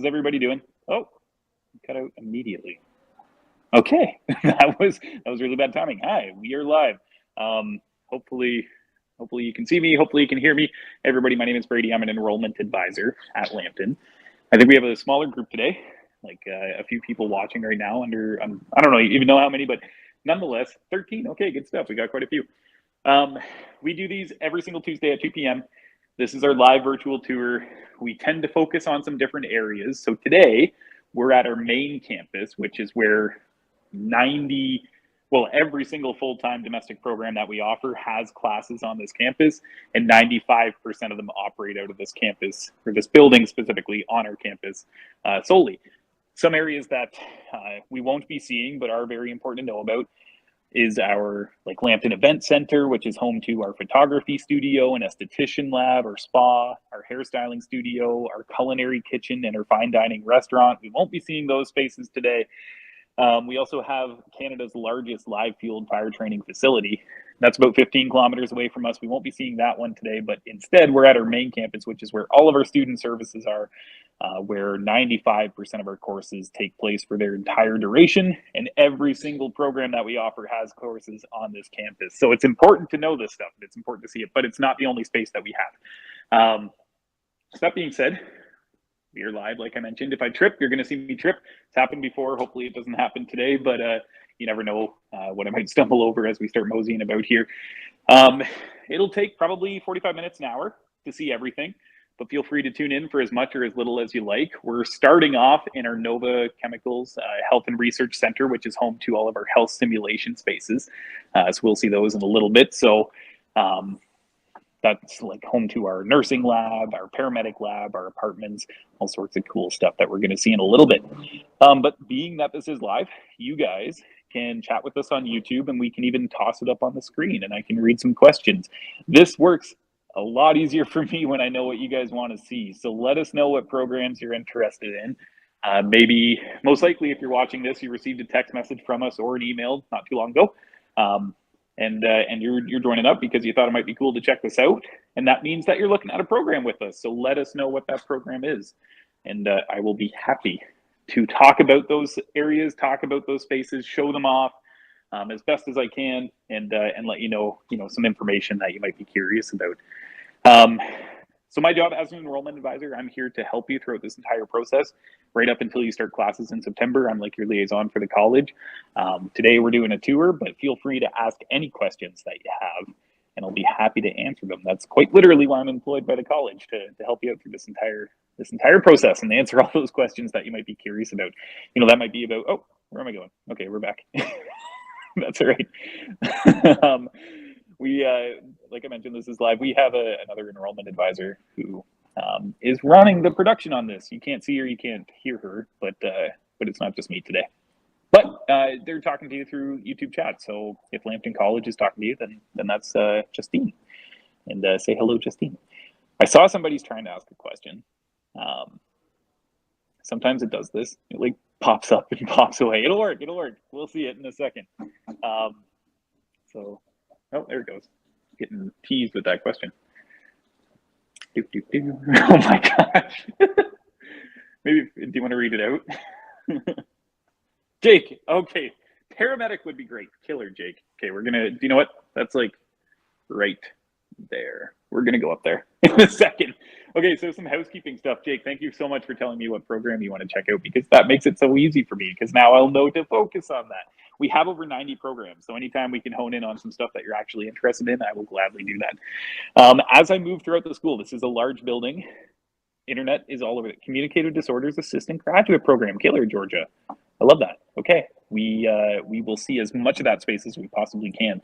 How's everybody doing? Oh, cut out immediately. Okay, that was really bad timing. Hi, we are live. Hopefully, you can see me. Hopefully, you can hear me. Everybody, my name is Brady. I'm an enrollment advisor at Lambton. I think we have a smaller group today, like a few people watching right now. I don't know even know how many, but nonetheless, 13. Okay, good stuff. We got quite a few. We do these every single Tuesday at 2 p.m. This is our live virtual tour. We tend to focus on some different areas. So today we're at our main campus, which is where every single full-time domestic program that we offer has classes on this campus, and 95% of them operate out of this campus, or this building specifically on our campus solely. Some areas that we won't be seeing but are very important to know about is our Lambton Event Center, which is home to our photography studio and esthetician lab, our spa, our hairstyling studio, our culinary kitchen, and our fine dining restaurant. We won't be seeing those spaces today. We also have Canada's largest live fueled fire training facility. That's about 15 kilometers away from us. We won't be seeing that one today, but instead we're at our main campus, which is where all of our student services are, where 95% of our courses take place for their entire duration, and every single program that we offer has courses on this campus. So it's important to know this stuff. It's important to see it, but it's not the only space that we have. So that being said, we are live, like I mentioned. If I trip, you're going to see me trip. It's happened before. Hopefully it doesn't happen today, but you never know what I might stumble over as we start moseying about here. It'll take probably 45 minutes, an hour to see everything, but feel free to tune in for as much or as little as you like. We're starting off in our Nova Chemicals Health and Research Center, which is home to all of our health simulation spaces. So we'll see those in a little bit. So that's home to our nursing lab, our paramedic lab, our apartments, all sorts of cool stuff that we're going to see in a little bit. But being that this is live, you guys can chat with us on YouTube, and we can even toss it up on the screen and I can read some questions. This works a lot easier for me when I know what you guys want to see. So let us know what programs you're interested in. Maybe, most likely, if you're watching this, you received a text message from us or an email not too long ago. And you're joining up because you thought it might be cool to check this out, and that means that you're looking at a program with us. So let us know what that program is, and I will be happy to talk about those areas, talk about those spaces, show them off as best as I can, and let you know some information that you might be curious about. So my job as an enrollment advisor, I'm here to help you throughout this entire process, right up until you start classes in September. I'm like your liaison for the college. Today we're doing a tour, but feel free to ask any questions that you have, and I'll be happy to answer them. That's quite literally why I'm employed by the college, to help you out through this entire process and answer all those questions that you might be curious about. That might be about, oh, where am I going? Okay, we're back. That's all right. We, like I mentioned, this is live. We have another enrollment advisor who is running the production on this. You can't see her, you can't hear her, but it's not just me today. But they're talking to you through YouTube chat. So if Lambton College is talking to you, then that's Justine. And say hello, Justine. I saw somebody's trying to ask a question. Sometimes it does this. It pops up and pops away. It'll work. We'll see it in a second. So. Oh, there it goes. Getting teased with that question. Oh my gosh. Maybe, do you want to read it out? Jake, okay. Paramedic would be great. Killer, Jake. Okay, we're going to, do you know what? That's right there. We're going to go up there in a second. Okay, so some housekeeping stuff. Jake, thank you so much for telling me what program you want to check out, because that makes it so easy for me, because now I'll know to focus on that. We have over 90 programs, so anytime we can hone in on some stuff that you're actually interested in, I will gladly do that. As I move throughout the school, this is a large building. Internet is all over it. Communicative Disorders Assistant Graduate Program, Killer, Georgia. I love that. Okay, we will see as much of that space as we possibly can.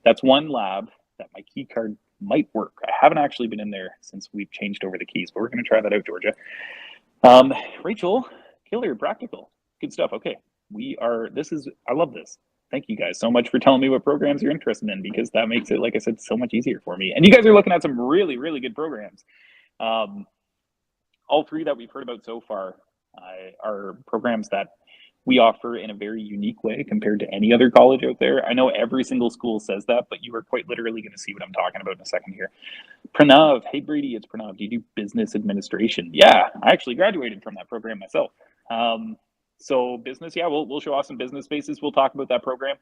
That's one lab that my key card might work. I haven't actually been in there since we've changed over the keys, but we're going to try that out, Georgia. Rachel, Killer, Practical. Good stuff. Okay. I love this. Thank you guys so much for telling me what programs you're interested in, because that makes it, like I said, so much easier for me. And you guys are looking at some really, really good programs. All three that we've heard about so far are programs that we offer in a very unique way compared to any other college out there. I know every single school says that, but you are quite literally going to see what I'm talking about in a second here. Pranav, hey Brady, it's Pranav. Do you do business administration? Yeah, I actually graduated from that program myself. So business, yeah, we'll show off some business spaces. We'll talk about that program.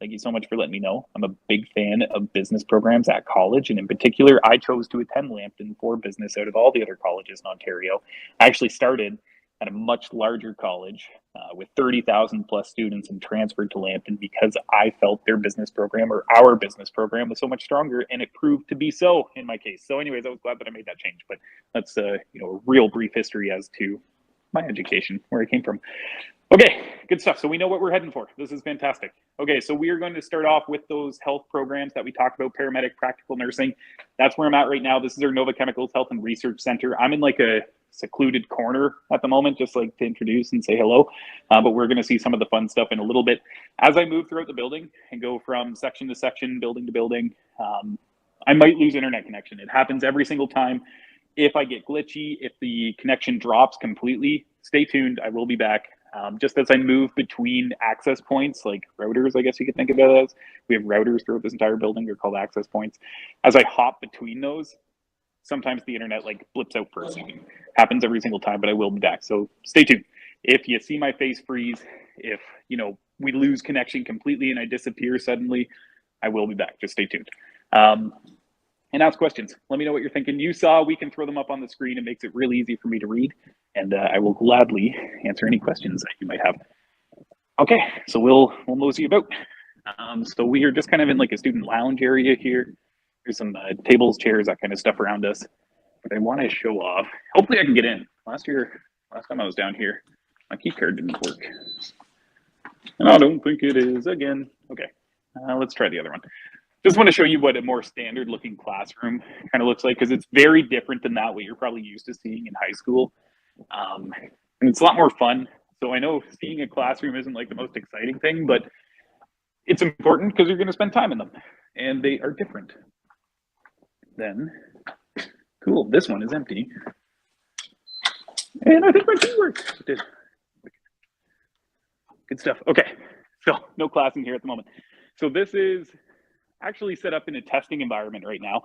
Thank you so much for letting me know. I'm a big fan of business programs at college, and in particular, I chose to attend Lambton for business out of all the other colleges in Ontario. I actually started at a much larger college with 30,000 plus students and transferred to Lambton because I felt their business program or our business program was so much stronger, and it proved to be so in my case. So anyways, I was glad that I made that change, but that's a real brief history as to my education, where I came from. Okay, good stuff. So we know what we're heading for. This is fantastic. Okay, so we are going to start off with those health programs that we talked about, paramedic, practical nursing. That's where I'm at right now. This is our Nova Chemicals Health and Research Center. I'm in like a secluded corner at the moment, just like to introduce and say hello. But we're going to see some of the fun stuff in a little bit. As I move throughout the building and go from section to section, building to building, I might lose internet connection. It happens every single time. If I get glitchy, if the connection drops completely, stay tuned. I will be back. Just as I move between access points, like routers, I guess you could think of it as. We have routers throughout this entire building. They're called access points. As I hop between those, sometimes the internet like blips out for a second. Happens every single time, but I will be back. So stay tuned. If you see my face freeze, if we lose connection completely and I disappear suddenly, I will be back. Just stay tuned. And ask questions. Let me know what you're thinking. You saw, we can throw them up on the screen. It makes it really easy for me to read. And I will gladly answer any questions that you might have. Okay, so we'll mosey about. So we are just kind of in like a student lounge area here. There's some tables, chairs, that kind of stuff around us. But I want to show off. Hopefully I can get in. Last time I was down here, my key card didn't work. And I don't think it is again. Okay, let's try the other one. Just want to show you what a more standard looking classroom kind of looks like, because it's very different than what you're probably used to seeing in high school. And it's a lot more fun. So I know seeing a classroom isn't like the most exciting thing, but it's important because you're going to spend time in them and they are different. Then, cool, this one is empty. And I think my key works. Good stuff. Okay, so no class in here at the moment. So this is actually set up in a testing environment right now.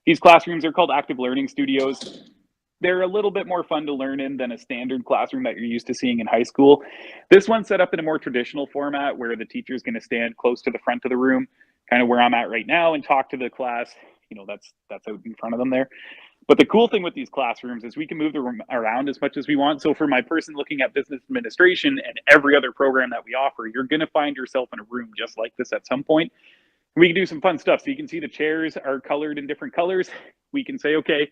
These classrooms are called active learning studios. They're a little bit more fun to learn in than a standard classroom that you're used to seeing in high school. This one's set up in a more traditional format where the teacher is going to stand close to the front of the room, kind of where I'm at right now, and talk to the class. That's out in front of them there. But the cool thing with these classrooms is we can move the room around as much as we want. So for my person looking at business administration and every other program that we offer, you're going to find yourself in a room just like this at some point. We can do some fun stuff. So you can see the chairs are colored in different colors. We can say, okay,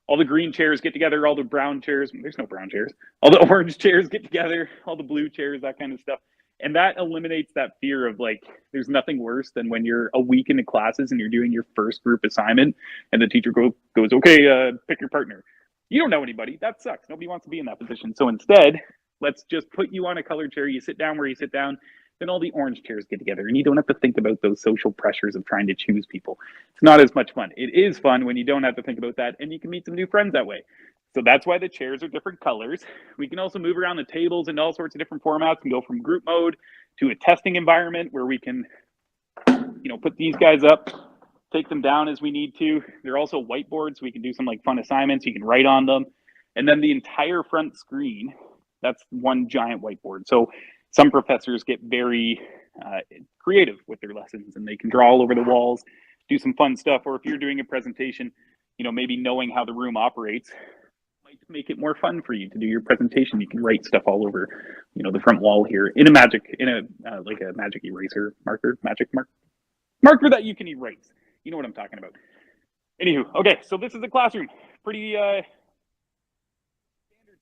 all the green chairs get together, all the brown chairs, there's no brown chairs, all the orange chairs get together, all the blue chairs, that kind of stuff. And that eliminates that fear of like, there's nothing worse than when you're a week into classes and you're doing your first group assignment and the teacher goes, okay, pick your partner. You don't know anybody. That sucks. Nobody wants to be in that position. So instead, let's just put you on a colored chair. You sit down where you sit down. Then all the orange chairs get together and you don't have to think about those social pressures of trying to choose people. It's not as much fun. It is fun when you don't have to think about that and you can meet some new friends that way. So that's why the chairs are different colors. We can also move around the tables in all sorts of different formats and go from group mode to a testing environment where we can, put these guys up, take them down as we need to. They're also whiteboards, so we can do some like fun assignments. You can write on them. And then the entire front screen, that's one giant whiteboard. So some professors get very creative with their lessons and they can draw all over the walls, do some fun stuff. Or if you're doing a presentation, maybe knowing how the room operates might make it more fun for you to do your presentation. You can write stuff all over, the front wall here in a magic eraser marker that you can erase. You know what I'm talking about. Anywho, okay, so this is a classroom. Pretty standard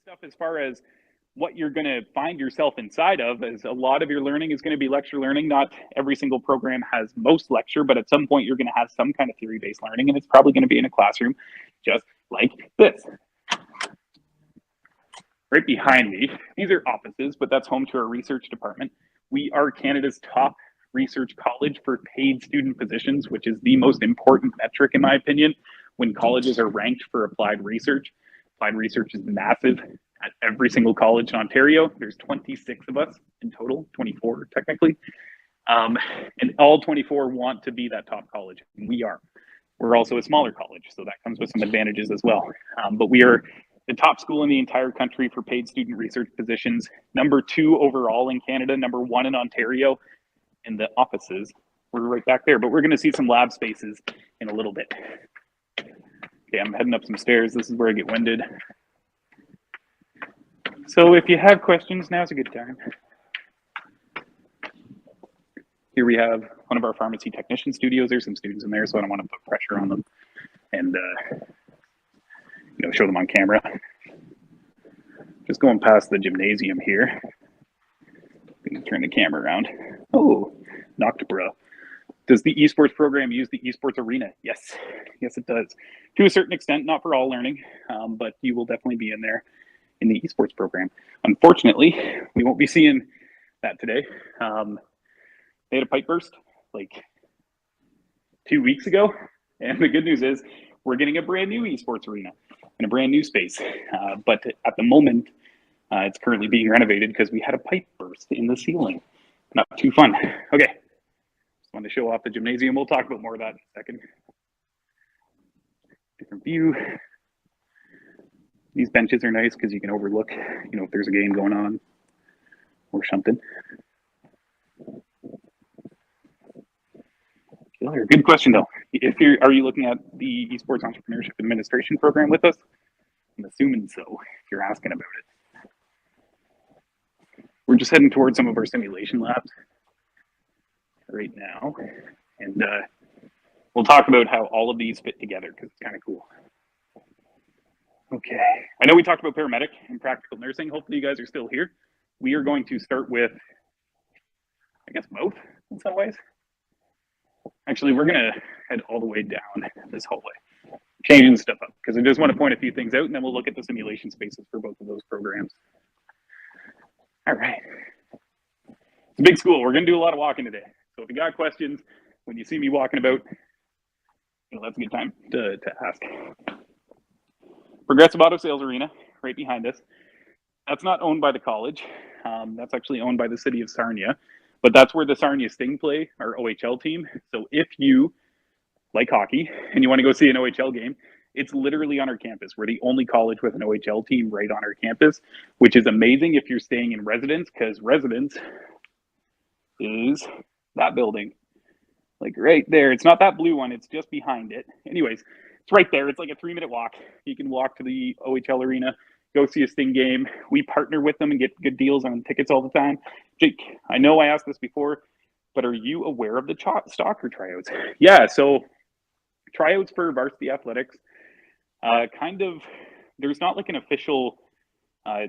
stuff as far as what you're going to find yourself inside of, as a lot of your learning is going to be lecture learning. Not every single program has most lecture, but at some point you're going to have some kind of theory-based learning, and it's probably going to be in a classroom just like this. Right behind me, these are offices, but that's home to our research department. We are Canada's top research college for paid student positions, which is the most important metric, in my opinion, when colleges are ranked for applied research. Applied research is massive. at every single college in Ontario. There's 26 of us in total, 24 technically. And all 24 want to be that top college. And we are. We're also a smaller college, so that comes with some advantages as well. But we are the top school in the entire country for paid student research positions, number 2 overall in Canada, number 1 in Ontario, and the offices, we're right back there. But we're going to see some lab spaces in a little bit. Okay, I'm heading up some stairs. This is where I get winded. So if you have questions, now's a good time. Here we have one of our pharmacy technician studios. There's some students in there, so I don't want to put pressure on them and show them on camera. Just going past the gymnasium here. I'm going to turn the camera around. Oh, Noctbra. Does the esports program use the esports arena? Yes, yes it does. To a certain extent, not for all learning, but you will definitely be in there in the esports program. Unfortunately, we won't be seeing that today. They had a pipe burst like 2 weeks ago. And the good news is we're getting a brand new esports arena in a brand new space. But at the moment, it's currently being renovated because we had a pipe burst in the ceiling. Not too fun. Okay, just wanted to show off the gymnasium. We'll talk about more of that in a second. Different view. These benches are nice because you can overlook, if there's a game going on or something. Good question though. Are you looking at the Esports Entrepreneurship Administration program with us? I'm assuming so, if you're asking about it. We're just heading towards some of our simulation labs right now. And we'll talk about how all of these fit together because it's kind of cool. Okay, I know we talked about paramedic and practical nursing. Hopefully you guys are still here. We are going to start with, I guess, both in some ways. Actually, we're gonna head all the way down this hallway, changing stuff up because I just want to point a few things out and then we'll look at the simulation spaces for both of those programs. All right, it's a big school. We're gonna do a lot of walking today. So if you got questions, when you see me walking about, that's a good time to ask. Progressive Auto Sales Arena, right behind us. That's not owned by the college. That's actually owned by the city of Sarnia. But that's where the Sarnia Sting play, our OHL team. So if you like hockey and you want to go see an OHL game, it's literally on our campus. We're the only college with an OHL team right on our campus, which is amazing if you're staying in residence because residence is that building. Like right there. It's not that blue one. It's just behind it. Anyways, it's right there. It's like a 3-minute walk. You can walk to the OHL arena, go see a Sting game. We partner with them and get good deals on tickets all the time. Jake, I know I asked this before, but are you aware of the soccer tryouts? Yeah, so tryouts for varsity athletics, there's not like an official,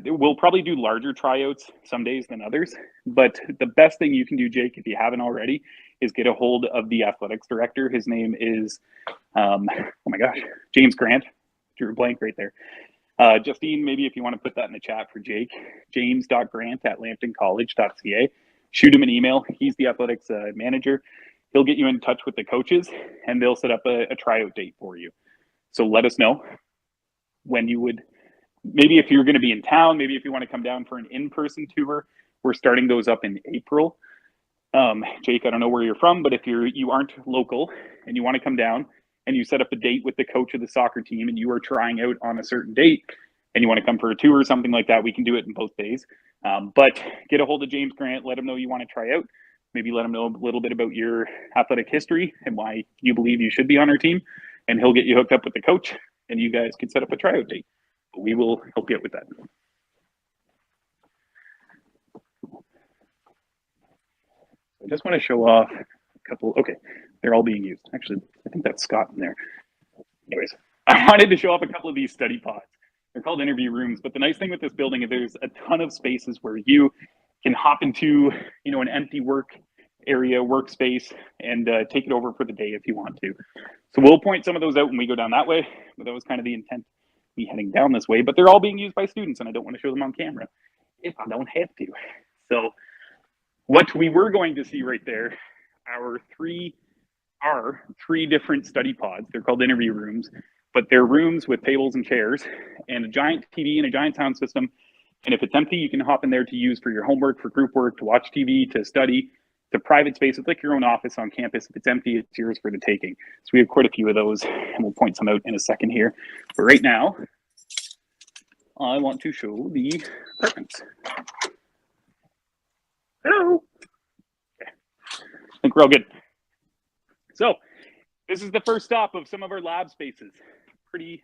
we'll probably do larger tryouts some days than others, but the best thing you can do, Jake, if you haven't already, is get a hold of the athletics director. His name is, oh my gosh, James Grant. Drew a blank right there. Justine, maybe if you want to put that in the chat for Jake, james.grant@lambtoncollege.ca. Shoot him an email. He's the athletics manager. He'll get you in touch with the coaches and they'll set up a tryout date for you. So let us know when you would, maybe if you're going to be in town, maybe if you want to come down for an in-person tour. We're starting those up in April. Jake, I don't know where you're from, but if you aren't local and you want to come down, and you set up a date with the coach of the soccer team and you are trying out on a certain date and you want to come for a tour or something like that, we can do it in both days. But get a hold of James Grant, let him know you want to try out. Maybe let him know a little bit about your athletic history and why you believe you should be on our team. And he'll get you hooked up with the coach and you guys can set up a tryout date. We will help you out with that. I just want to show off a couple. Okay, they're all being used. Actually, I think that's Scott in there. Anyways, I wanted to show off a couple of these study pods. They're called interview rooms, but the nice thing with this building is there's a ton of spaces where you can hop into, an empty work area, workspace, and take it over for the day if you want to. So we'll point some of those out when we go down that way, but that was kind of the intent, me heading down this way, but they're all being used by students, and I don't want to show them on camera if I don't have to. So what we were going to see right there are three different study pods. They're called interview rooms. but they're rooms with tables and chairs and a giant TV and a giant sound system. And if it's empty, you can hop in there to use for your homework, for group work, to watch TV, to study. It's a private space. It's like your own office on campus. If it's empty, it's yours for the taking. So we have quite a few of those, and we'll point some out in a second here. But right now, I want to show the apartments. Hello. Okay. I think we're all good. So this is the first stop of some of our lab spaces. Pretty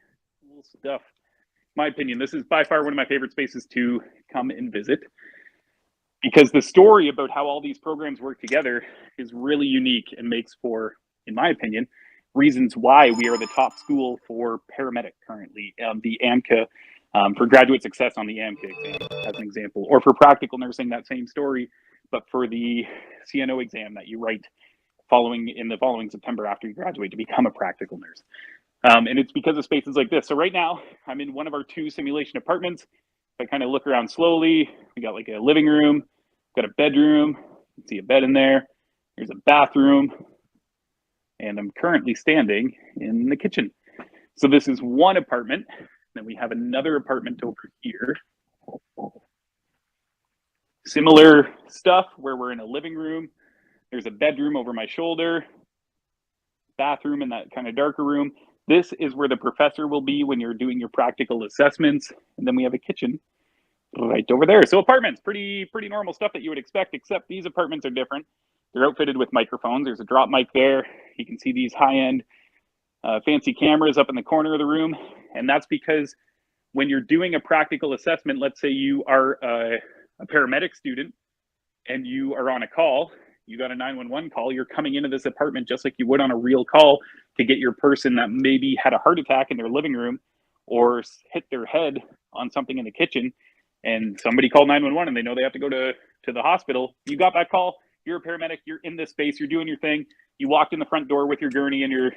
cool stuff. My opinion, this is by far one of my favorite spaces to come and visit, because the story about how all these programs work together is really unique and makes for, in my opinion, reasons why we are the top school for paramedic currently. The AMCA, for graduate success on the AMCA exam, as an example, or for practical nursing, that same story, but for the CNO exam that you write in the following September after you graduate to become a practical nurse. And it's because of spaces like this. So right now, I'm in one of our 2 simulation apartments. If I kind of look around slowly, we got like a living room, got a bedroom, you can see a bed in there. There's a bathroom, and I'm currently standing in the kitchen. So this is one apartment. Then we have another apartment over here. Similar stuff where we're in a living room. There's a bedroom over my shoulder, bathroom in that kind of darker room. This is where the professor will be when you're doing your practical assessments. And then we have a kitchen right over there. So apartments, pretty normal stuff that you would expect, except these apartments are different. They're outfitted with microphones. There's a drop mic there. You can see these high-end fancy cameras up in the corner of the room. And that's because when you're doing a practical assessment, let's say you are a paramedic student and you are on a call, you got a 911 call, you're coming into this apartment just like you would on a real call to get your person that maybe had a heart attack in their living room or hit their head on something in the kitchen, and somebody called 911 and they know they have to go to the hospital. You got that call, you're a paramedic, you're in this space, you're doing your thing. You walked in the front door with your gurney and your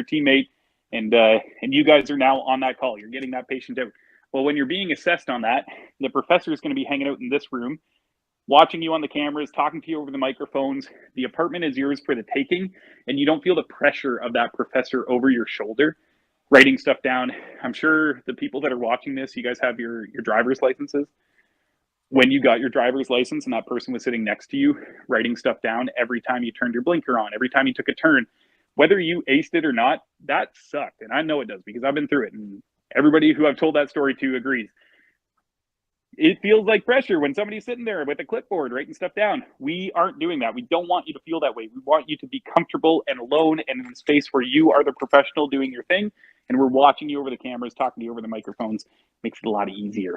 teammate, and you guys are now on that call. You're getting that patient out. Well, when you're being assessed on that, the professor is going to be hanging out in this room, watching you on the cameras, talking to you over the microphones. The apartment is yours for the taking, and you don't feel the pressure of that professor over your shoulder, writing stuff down. I'm sure the people that are watching this, you guys have your driver's licenses. When you got your driver's license and that person was sitting next to you, writing stuff down every time you turned your blinker on, every time you took a turn, whether you aced it or not, that sucked. And I know it does because I've been through it. And everybody who I've told that story to agrees. It feels like pressure when somebody's sitting there with a clipboard writing stuff down. We aren't doing that. We don't want you to feel that way. We want you to be comfortable and alone and in a space where you are the professional doing your thing, and we're watching you over the cameras, talking to you over the microphones. Makes it a lot easier.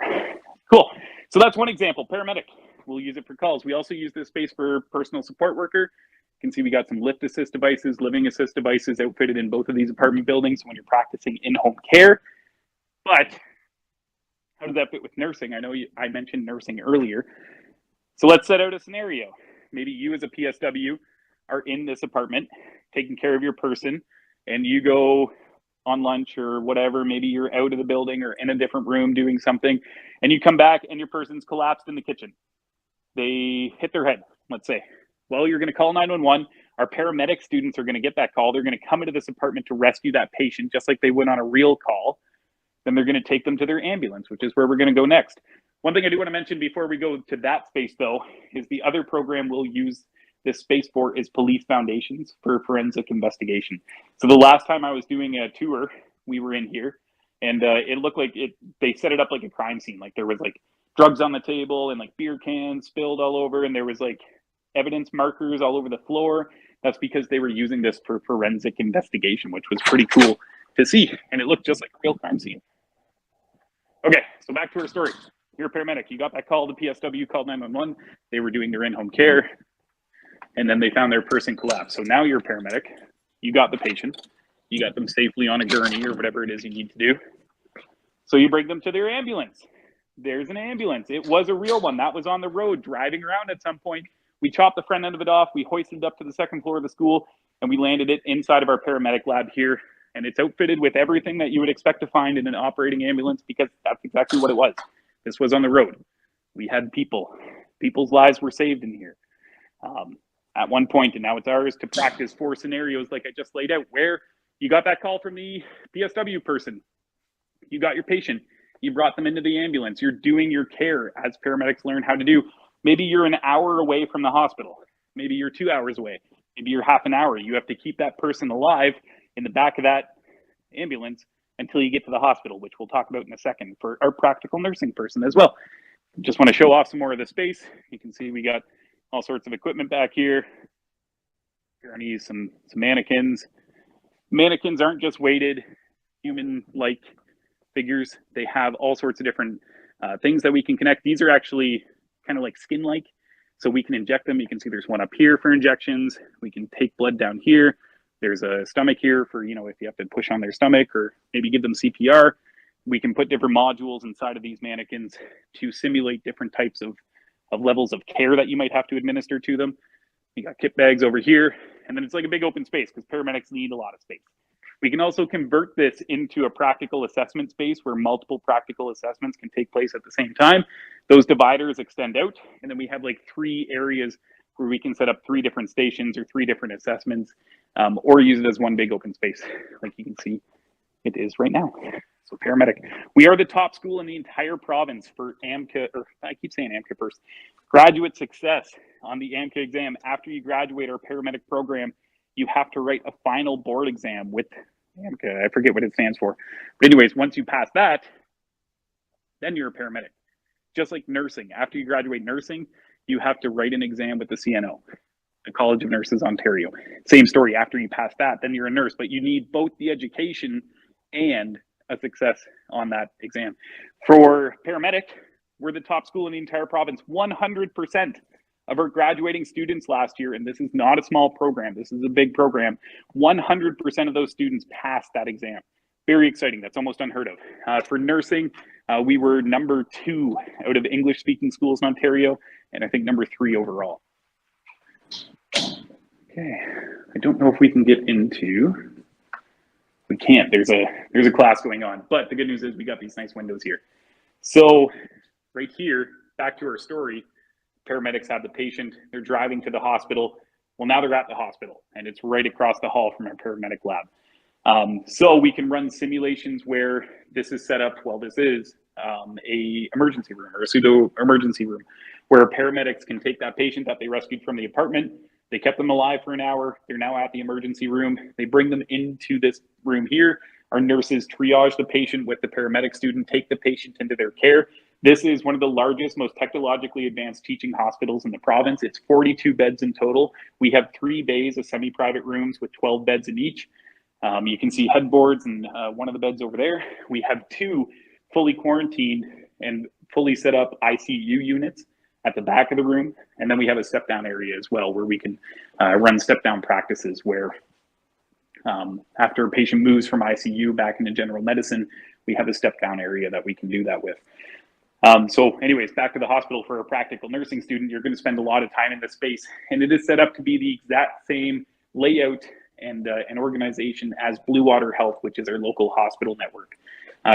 Cool. So that's one example. Paramedic. We'll use it for calls. We also use this space for personal support worker. You can see we got some lift assist devices, living assist devices outfitted in both of these apartment buildings when you're practicing in-home care. But how does that fit with nursing? I know I mentioned nursing earlier. So let's set out a scenario. Maybe you as a PSW are in this apartment, taking care of your person, and you go on lunch or whatever. Maybe you're out of the building or in a different room doing something, and you come back and your person's collapsed in the kitchen. They hit their head, let's say. Well, you're going to call 911. Our paramedic students are going to get that call. They're going to come into this apartment to rescue that patient just like they would on a real call. Then they're going to take them to their ambulance, which is where we're going to go next. One thing I do want to mention before we go to that space, though, is the other program we'll use this space for is police foundations for forensic investigation. So the last time I was doing a tour, we were in here, and it looked like they set it up like a crime scene. Like there was like drugs on the table and like beer cans spilled all over, and there was like evidence markers all over the floor. That's because they were using this for forensic investigation, which was pretty cool to see, and it looked just like a real crime scene. Okay, so back to our story. You're a paramedic. You got that call. The PSW called 911. They were doing their in-home care, and then they found their person collapsed. So now you're a paramedic. You got the patient. You got them safely on a gurney or whatever it is you need to do. So you bring them to their ambulance. There's an ambulance. It was a real one. That was on the road driving around at some point. We chopped the front end of it off. We hoisted it up to the second floor of the school, and we landed it inside of our paramedic lab here. And it's outfitted with everything that you would expect to find in an operating ambulance because that's exactly what it was. This was on the road. We had people. People's lives were saved in here at one point, and now it's ours to practice 4 scenarios like I just laid out, where You got that call from the PSW person. You got your patient. You brought them into the ambulance. You're doing your care as paramedics learn how to do. Maybe you're an hour away from the hospital. Maybe you're 2 hours away. Maybe you're half an hour. You have to keep that person alive in the back of that ambulance until you get to the hospital, which we'll talk about in a second for our practical nursing person as well. Just want to show off some more of the space. You can see we got all sorts of equipment back here. Gurneys, some mannequins. Mannequins aren't just weighted human-like figures. They have all sorts of different things that we can connect. These are actually kind of like skin-like, so we can inject them. You can see there's one up here for injections. We can take blood down here. There's a stomach here for, you know, if you have to push on their stomach or maybe give them CPR. We can put different modules inside of these mannequins to simulate different types of levels of care that you might have to administer to them. You got kit bags over here, and then it's like a big open space because paramedics need a lot of space. We can also convert this into a practical assessment space where multiple practical assessments can take place at the same time. Those dividers extend out, and then we have like 3 areas where we can set up 3 different stations or 3 different assessments, or use it as one big open space, like you can see it is right now. So paramedic, we are the top school in the entire province for AMCA, or I keep saying AMCA first, graduate success on the AMCA exam. After you graduate our paramedic program, you have to write a final board exam with AMCA. I forget what it stands for. But anyways, once you pass that, then you're a paramedic. Just like nursing, after you graduate nursing, you have to write an exam with the CNO, the College of Nurses Ontario. Same story, after you pass that, then you're a nurse, but you need both the education and a success on that exam. For paramedic, we're the top school in the entire province. 100% of our graduating students last year, and this is not a small program, this is a big program, 100% of those students passed that exam. Very exciting. That's almost unheard of. For nursing, we were number 2 out of English-speaking schools in Ontario, and I think number 3 overall. Okay, I don't know if we can get into. We can't. There's a class going on, but the good news is we got these nice windows here. So right here, back to our story, paramedics have the patient. They're driving to the hospital. Well, now they're at the hospital, and it's right across the hall from our paramedic lab. So we can run simulations where this is set up. Well, this is a emergency room or a pseudo emergency room where paramedics can take that patient that they rescued from the apartment. They kept them alive for an hour. They're now at the emergency room. They bring them into this room here. Our nurses triage the patient with the paramedic student, take the patient into their care. This is one of the largest, most technologically advanced teaching hospitals in the province. It's 42 beds in total. We have 3 bays of semi-private rooms with 12 beds in each. You can see headboards and one of the beds over there. We have 2 fully quarantined and fully set up ICU units at the back of the room. And then we have a step down area as well where we can run step down practices where after a patient moves from ICU back into general medicine, we have a step down area that we can do that with. So anyways, back to the hospital. For a practical nursing student, you're going to spend a lot of time in this space, and it is set up to be the exact same layout and an organization as Blue Water Health, which is our local hospital network.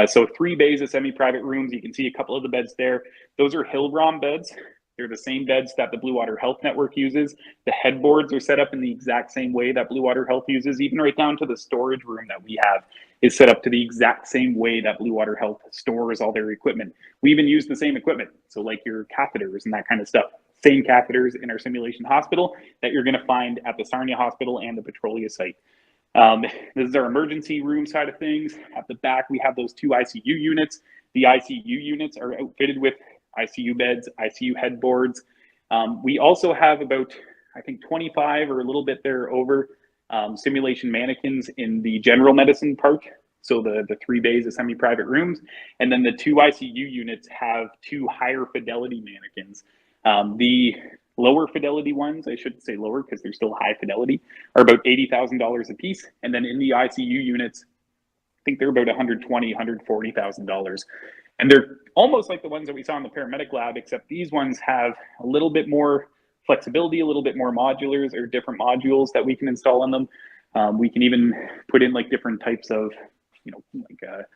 So 3 bays of semi-private rooms. You can see a couple of the beds there. Those are Hillrom beds. They're the same beds that the Blue Water Health Network uses. The headboards are set up in the exact same way that Blue Water Health uses, even right down to the storage room that we have is set up to the exact same way that Blue Water Health stores all their equipment. We even use the same equipment. So like your catheters and that kind of stuff. Same catheters in our simulation hospital that you're gonna find at the Sarnia Hospital and the Petrolia site. This is our emergency room side of things. At the back, we have those 2 ICU units. The ICU units are outfitted with ICU beds, ICU headboards. We also have about, I think 25 or a little bit there over simulation mannequins in the general medicine part. So the 3 bays of semi-private rooms. And then the 2 ICU units have 2 higher fidelity mannequins. The lower fidelity ones, I shouldn't say lower because they're still high fidelity, are about $80,000 a piece. And then in the ICU units, I think they're about $120,000, $140,000. And they're almost like the ones that we saw in the paramedic lab, except these ones have a little bit more flexibility, a little bit more modulars or different modules that we can install on them. We can even put in like different types of, you know, like if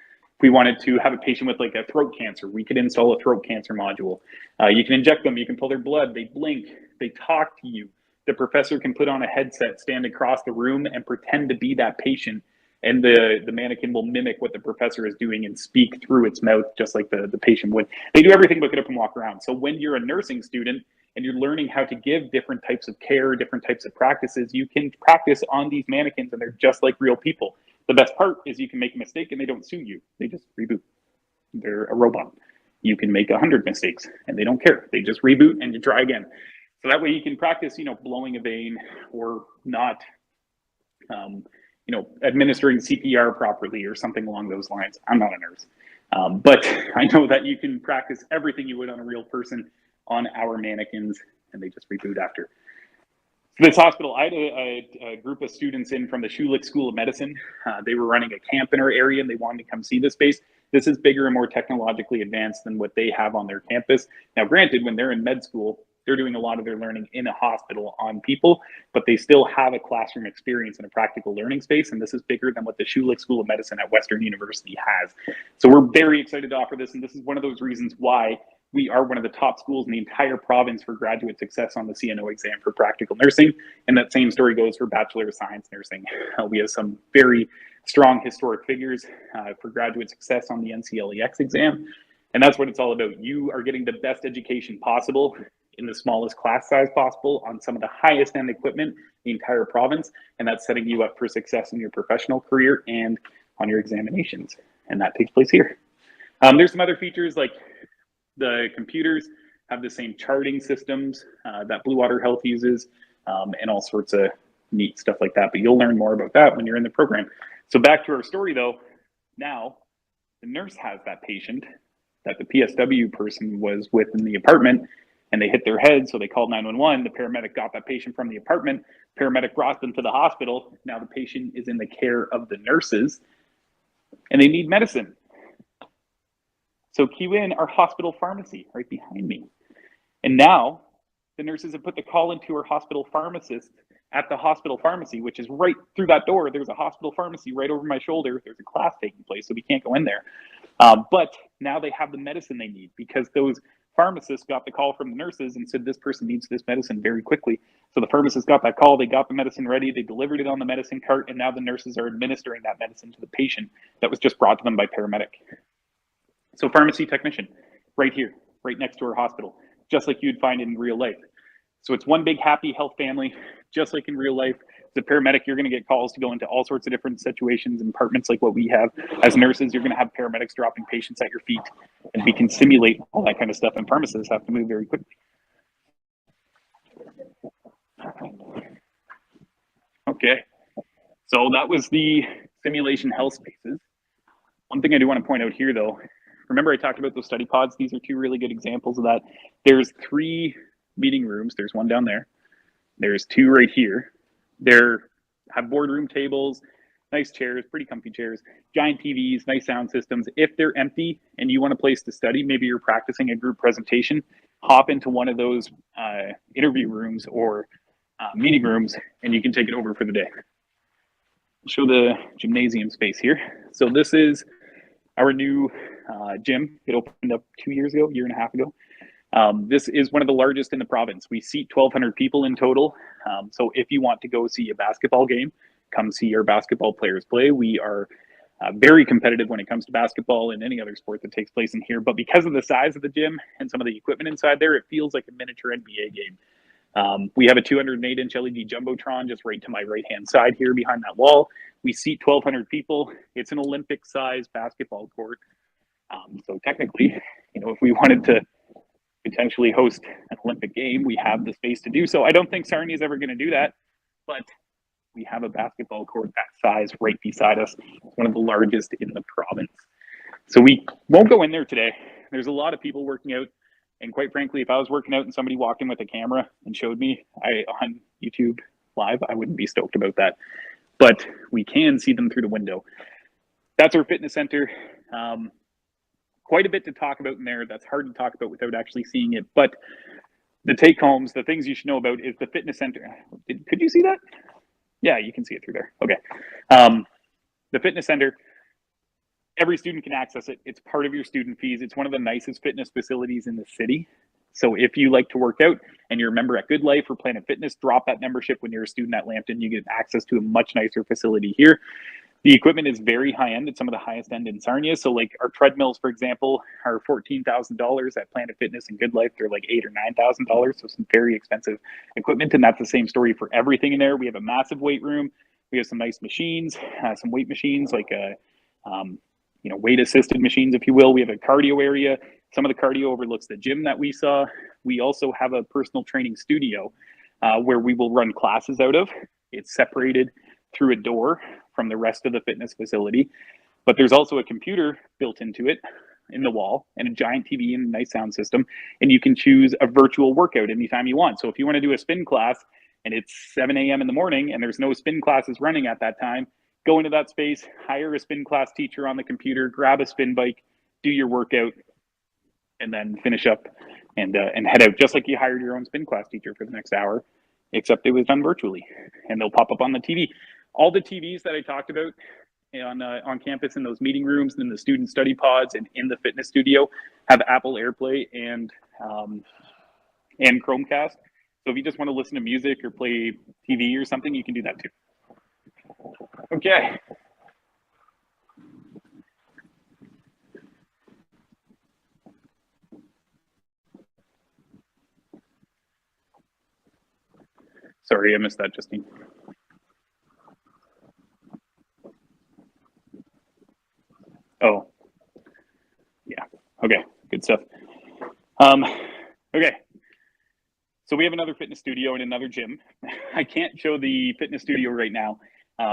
we wanted to have a patient with like a throat cancer, we could install a throat cancer module. You can inject them, you can pull their blood, they blink, they talk to you. The professor can put on a headset, stand across the room and pretend to be that patient and the mannequin will mimic what the professor is doing and speak through its mouth, just like the patient would. They do everything but get up and walk around. So when you're a nursing student and you're learning how to give different types of care, different types of practices, you can practice on these mannequins and they're just like real people. The best part is you can make a mistake and they don't sue you. They just reboot. They're a robot. You can make 100 mistakes and they don't care. They just reboot and you try again. So that way you can practice, blowing a vein or not, administering CPR properly or something along those lines. I'm not a nurse, but I know that you can practice everything you would on a real person on our mannequins, and they just reboot after. So this hospital, I had a group of students in from the Schulich School of Medicine. They were running a camp in our area and they wanted to come see this space. This is bigger and more technologically advanced than what they have on their campus. Now, granted, when they're in med school, they're doing a lot of their learning in a hospital on people, but they still have a classroom experience in a practical learning space. And this is bigger than what the Schulich School of Medicine at Western University has. So we're very excited to offer this. And this is one of those reasons why we are one of the top schools in the entire province for graduate success on the CNO exam for practical nursing. And that same story goes for Bachelor of Science Nursing. We have some very strong historic figures for graduate success on the NCLEX exam. And that's what it's all about. You are getting the best education possible in the smallest class size possible on some of the highest end equipment in the entire province. And that's setting you up for success in your professional career and on your examinations. And that takes place here. There's some other features like the computers have the same charting systems that Blue Water Health uses and all sorts of neat stuff like that. But you'll learn more about that when you're in the program. So back to our story though, now the nurse has that patient that the PSW person was with in the apartment and they hit their head. So they called 911. The paramedic got that patient from the apartment. Paramedic brought them to the hospital. Now the patient is in the care of the nurses and they need medicine. So cue in our hospital pharmacy right behind me. And now the nurses have put the call into our hospital pharmacist at the hospital pharmacy, which is right through that door. There's a hospital pharmacy right over my shoulder. There's a class taking place, so we can't go in there. But now they have the medicine they need because those pharmacists got the call from the nurses and said, this person needs this medicine very quickly. So the pharmacist got that call, they got the medicine ready, they delivered it on the medicine cart, and now the nurses are administering that medicine to the patient that was just brought to them by paramedic. So pharmacy technician, right here, right next to our hospital, just like you'd find in real life. So it's one big happy health family, just like in real life. As a paramedic, you're going to get calls to go into all sorts of different situations and departments like what we have. As nurses, you're going to have paramedics dropping patients at your feet, and we can simulate all that kind of stuff, and pharmacists have to move very quickly. Okay, so that was the simulation health spaces. One thing I do want to point out here, though, remember I talked about those study pods? These are two really good examples of that. There's 3 meeting rooms. There's one down there. There's 2 right here. There have boardroom tables, nice chairs, pretty comfy chairs, giant TVs, nice sound systems. If they're empty and you want a place to study, maybe you're practicing a group presentation, hop into one of those interview rooms or meeting rooms, and you can take it over for the day. I'll show the gymnasium space here. So this is our new gym. It opened up 2 years ago, year and a half ago. This is one of the largest in the province. We seat 1,200 people in total. So if you want to go see a basketball game, come see our basketball players play. We are very competitive when it comes to basketball and any other sport that takes place in here. But because of the size of the gym and some of the equipment inside there, it feels like a miniature NBA game. We have a 208-inch LED Jumbotron just right to my right-hand side here behind that wall. We seat 1,200 people. It's an Olympic-sized basketball court. So technically, if we wanted to potentially host an Olympic game, we have the space to do so. I don't think Sarnia is ever going to do that, but we have a basketball court that size right beside us. It's one of the largest in the province. So we won't go in there today. There's a lot of people working out. And quite frankly, if I was working out and somebody walked in with a camera and showed me on YouTube live, I wouldn't be stoked about that. But we can see them through the window. That's our fitness center. Quite a bit to talk about in there. That's hard to talk about without actually seeing it. But the take homes, the things you should know about is the fitness center. Could you see that? Yeah, you can see it through there. Okay. The fitness center, every student can access it. It's part of your student fees. It's one of the nicest fitness facilities in the city. So if you like to work out and you're a member at Good Life or Planet Fitness, drop that membership when you're a student at Lambton. You get access to a much nicer facility here. The equipment is very high end. It's some of the highest end in Sarnia. So like our treadmills, for example, are $14,000 at Planet Fitness and Good Life. They're like $8,000 or $9,000. So some very expensive equipment. And that's the same story for everything in there. We have a massive weight room. We have some nice machines, some weight machines, like weight assisted machines, if you will. We have a cardio area. Some of the cardio overlooks the gym that we saw. We also have a personal training studio where we will run classes out of. It's separated through a door from the rest of the fitness facility, but there's also a computer built into it in the wall and a giant TV and a nice sound system, and you can choose a virtual workout anytime you want. So if you want to do a spin class and it's 7 a.m. in the morning and there's no spin classes running at that time, go into that space, hire a spin class teacher on the computer, grab a spin bike, do your workout, and then finish up and head out, just like you hired your own spin class teacher for the next hour, except it was done virtually, and they'll pop up on the TV. All the TVs that I talked about on campus in those meeting rooms and in the student study pods and in the fitness studio have Apple AirPlay and Chromecast. So if you just want to listen to music or play TV or something, you can do that too. Okay. Sorry, I missed that, Justine. Oh, yeah. Okay, good stuff. Okay. So we have another fitness studio and another gym. I can't show the fitness studio right now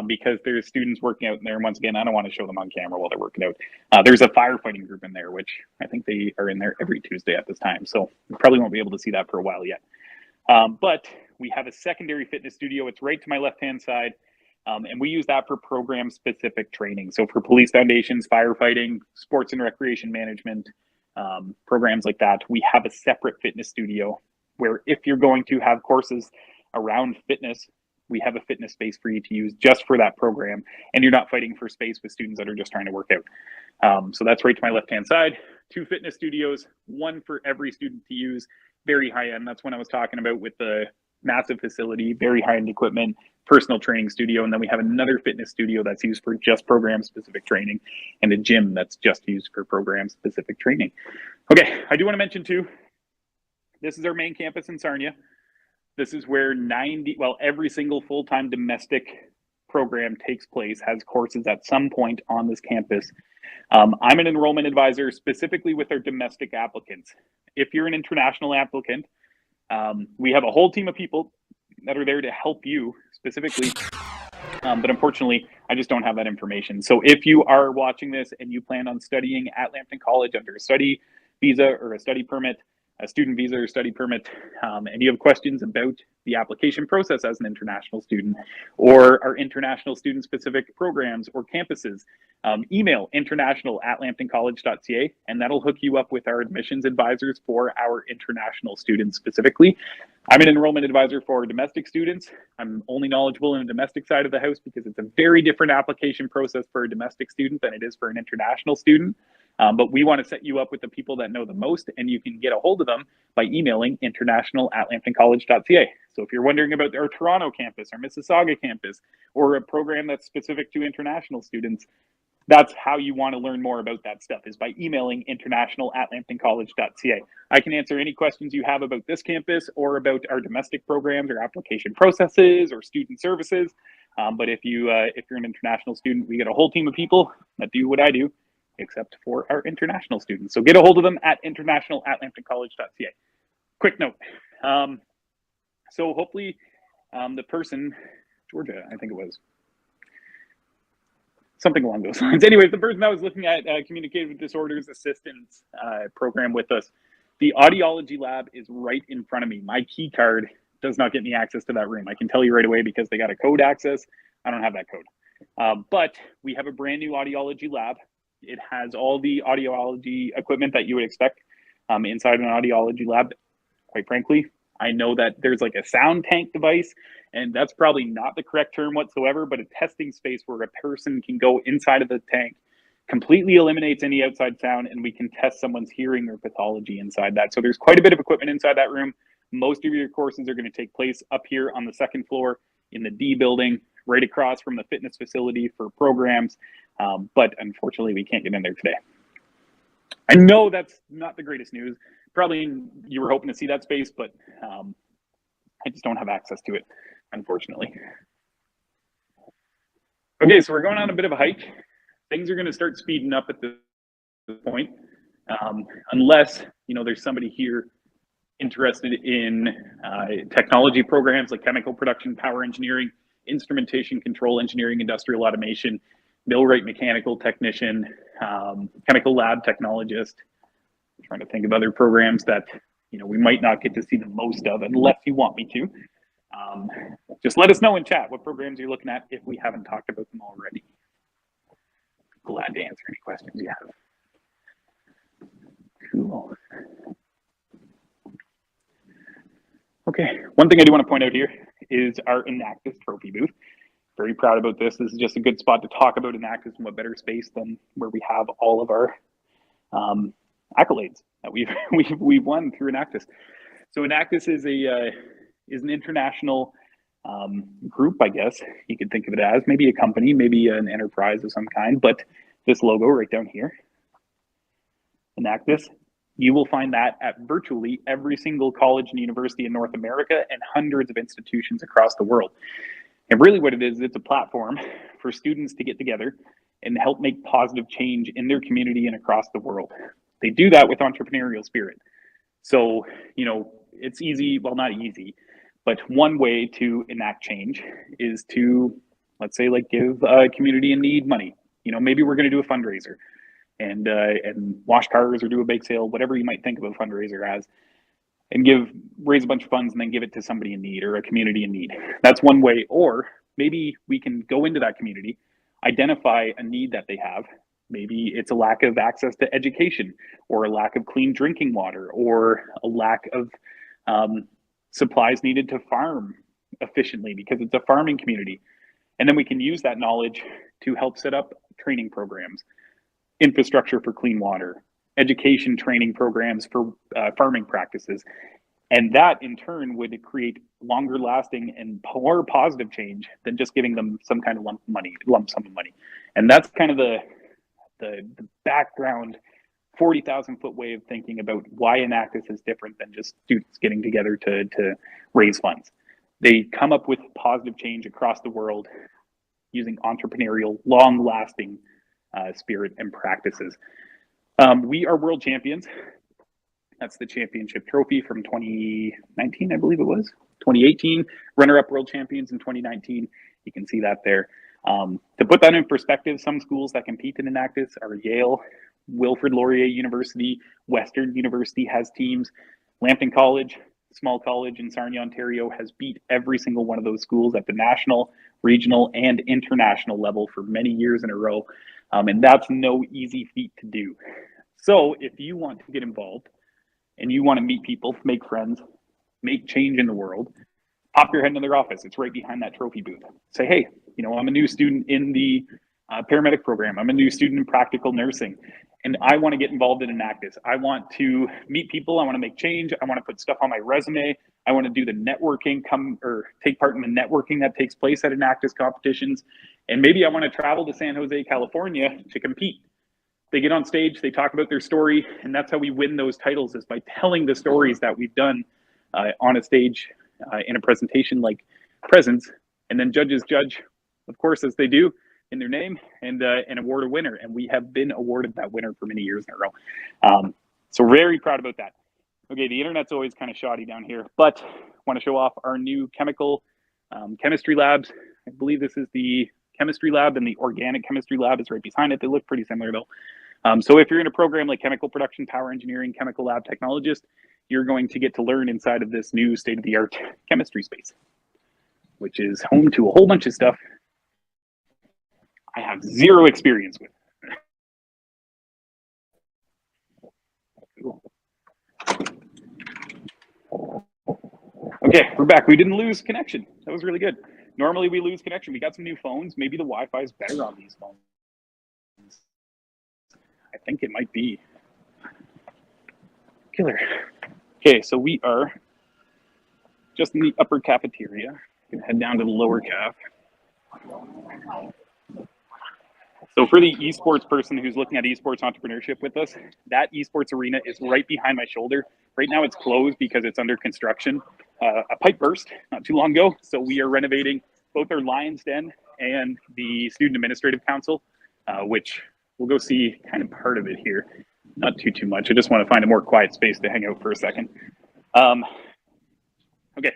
because there's students working out in there. And once again, I don't want to show them on camera while they're working out. There's a firefighting group in there, which I think they are in there every Tuesday at this time. So we probably won't be able to see that for a while yet. But we have a secondary fitness studio. It's right to my left-hand side. And we use that for program-specific training. So for police foundations, firefighting, sports and recreation management, programs like that, we have a separate fitness studio where if you're going to have courses around fitness, we have a fitness space for you to use just for that program. And you're not fighting for space with students that are just trying to work out. So that's right to my left-hand side. 2 fitness studios, 1 for every student to use, very high-end. That's what I was talking about with the massive facility, very high-end equipment, personal training studio, and then we have another fitness studio that's used for just program-specific training, and a gym that's just used for program-specific training. Okay, I do want to mention too, this is our main campus in Sarnia. This is where every single full-time domestic program takes place, has courses at some point on this campus. I'm an enrollment advisor specifically with our domestic applicants. If you're an international applicant, we have a whole team of people that are there to help you specifically, but unfortunately, I just don't have that information. So if you are watching this and you plan on studying at Lambton College under a study visa or a study permit, a student visa or study permit, and you have questions about the application process as an international student or our international student specific programs or campuses, email international@lambtoncollege.ca, and that'll hook you up with our admissions advisors for our international students specifically. I'm an enrollment advisor for domestic students. I'm only knowledgeable in the domestic side of the house because it's a very different application process for a domestic student than it is for an international student. But we want to set you up with the people that know the most, and you can get a hold of them by emailing international@lambtoncollege.ca. So if you're wondering about our Toronto campus, our Mississauga campus, or a program that's specific to international students, that's how you want to learn more about that stuff, is by emailing international@lambtoncollege.ca. I can answer any questions you have about this campus or about our domestic programs or application processes or student services. But if you're an international student, we get a whole team of people that do what I do, except for our international students. So get a hold of them at international@lambtoncollege.ca. Quick note. So hopefully the person, Georgia, I think it was, something along those lines. Anyways, the person that was looking at communicative disorders assistance program with us, the audiology lab is right in front of me. My key card does not get me access to that room. I can tell you right away because they got a code access. I don't have that code. But we have a brand new audiology lab. It has all the audiology equipment that you would expect inside an audiology lab. Quite frankly, I know that there's like a sound tank device, and that's probably not the correct term whatsoever, but a testing space where a person can go inside of the tank, completely eliminates any outside sound, and we can test someone's hearing or pathology inside that. So there's quite a bit of equipment inside that room. Most of your courses are going to take place up here on the second floor in the D building, right across from the fitness facility for programs. But unfortunately, we can't get in there today. I know that's not the greatest news. Probably you were hoping to see that space, but I just don't have access to it, unfortunately. Okay, so we're going on a bit of a hike. Things are going to start speeding up at this point, unless there's somebody here interested in technology programs like chemical production, power engineering, instrumentation control engineering, industrial automation, millwright mechanical technician, chemical lab technologist. I'm trying to think of other programs that we might not get to see the most of unless you want me to. Just let us know in chat what programs you're looking at if we haven't talked about them already. Glad to answer any questions you have. Cool. Okay, one thing I do want to point out here is our Enactus trophy booth. Very proud about this. This is just a good spot to talk about Enactus, and what better space than where we have all of our accolades that we've won through Enactus. So Enactus is an international group, I guess you could think of it as, maybe a company, maybe an enterprise of some kind. But this logo right down here, Enactus, you will find that at virtually every single college and university in North America and hundreds of institutions across the world. And really what it is, it's a platform for students to get together and help make positive change in their community and across the world. They do that with entrepreneurial spirit. So, it's easy, well, not easy, but one way to enact change is to, let's say, like give a community in need money. Maybe we're going to do a fundraiser and wash cars or do a bake sale, whatever you might think of a fundraiser as, and raise a bunch of funds and then give it to somebody in need or a community in need. That's one way. Or maybe we can go into that community, identify a need that they have. Maybe it's a lack of access to education, or a lack of clean drinking water, or a lack of supplies needed to farm efficiently because it's a farming community. And then we can use that knowledge to help set up training programs, infrastructure for clean water, education training programs for farming practices. And that in turn would create longer lasting and more positive change than just giving them some kind of lump sum of money. And that's kind of the background 40,000 foot way of thinking about why Enactus is different than just students getting together to raise funds. They come up with positive change across the world using entrepreneurial, long-lasting spirit and practices. We are world champions. That's the championship trophy from 2019, I believe it was. 2018, runner-up world champions in 2019. You can see that there. To put that in perspective, some schools that compete in Enactus are Yale, Wilfrid Laurier University, Western University has teams, Lambton College, small college in Sarnia, Ontario, has beat every single one of those schools at the national, regional, and international level for many years in a row. And that's no easy feat to do. So if you want to get involved and you want to meet people, make friends, make change in the world, pop your head into their office. It's right behind that trophy booth. Say, hey, I'm a new student in the paramedic program. I'm a new student in practical nursing, and I want to get involved in Enactus. I want to meet people. I want to make change. I want to put stuff on my resume. I want to do the networking, take part in the networking that takes place at Enactus competitions. And maybe I want to travel to San Jose, California to compete. They get on stage, they talk about their story, and that's how we win those titles, is by telling the stories that we've done on a stage in a presentation like Presence, and then judges judge, of course, as they do, in their name, and award a winner. And we have been awarded that winner for many years in a row. So very proud about that. Okay, the internet's always kind of shoddy down here, but want to show off our new chemistry labs. I believe this is the chemistry lab, and the organic chemistry lab is right behind it. They look pretty similar though. So if you're in a program like chemical production, power engineering, chemical lab technologist, you're going to get to learn inside of this new state-of-the-art chemistry space, which is home to a whole bunch of stuff I have zero experience with. Cool. Okay, we're back. We didn't lose connection. That was really good. Normally we lose connection. We got some new phones. Maybe the Wi-Fi is better on these phones. I think it might be. Killer. Okay, so we are just in the upper cafeteria. Gonna head down to the lower caf. So for the esports person who's looking at esports entrepreneurship with us, that esports arena is right behind my shoulder. Right now it's closed because it's under construction. A pipe burst not too long ago, so we are renovating both our Lions Den and the Student Administrative Council, which we'll go see kind of part of it here. Not too much. I just want to find a more quiet space to hang out for a second. Okay,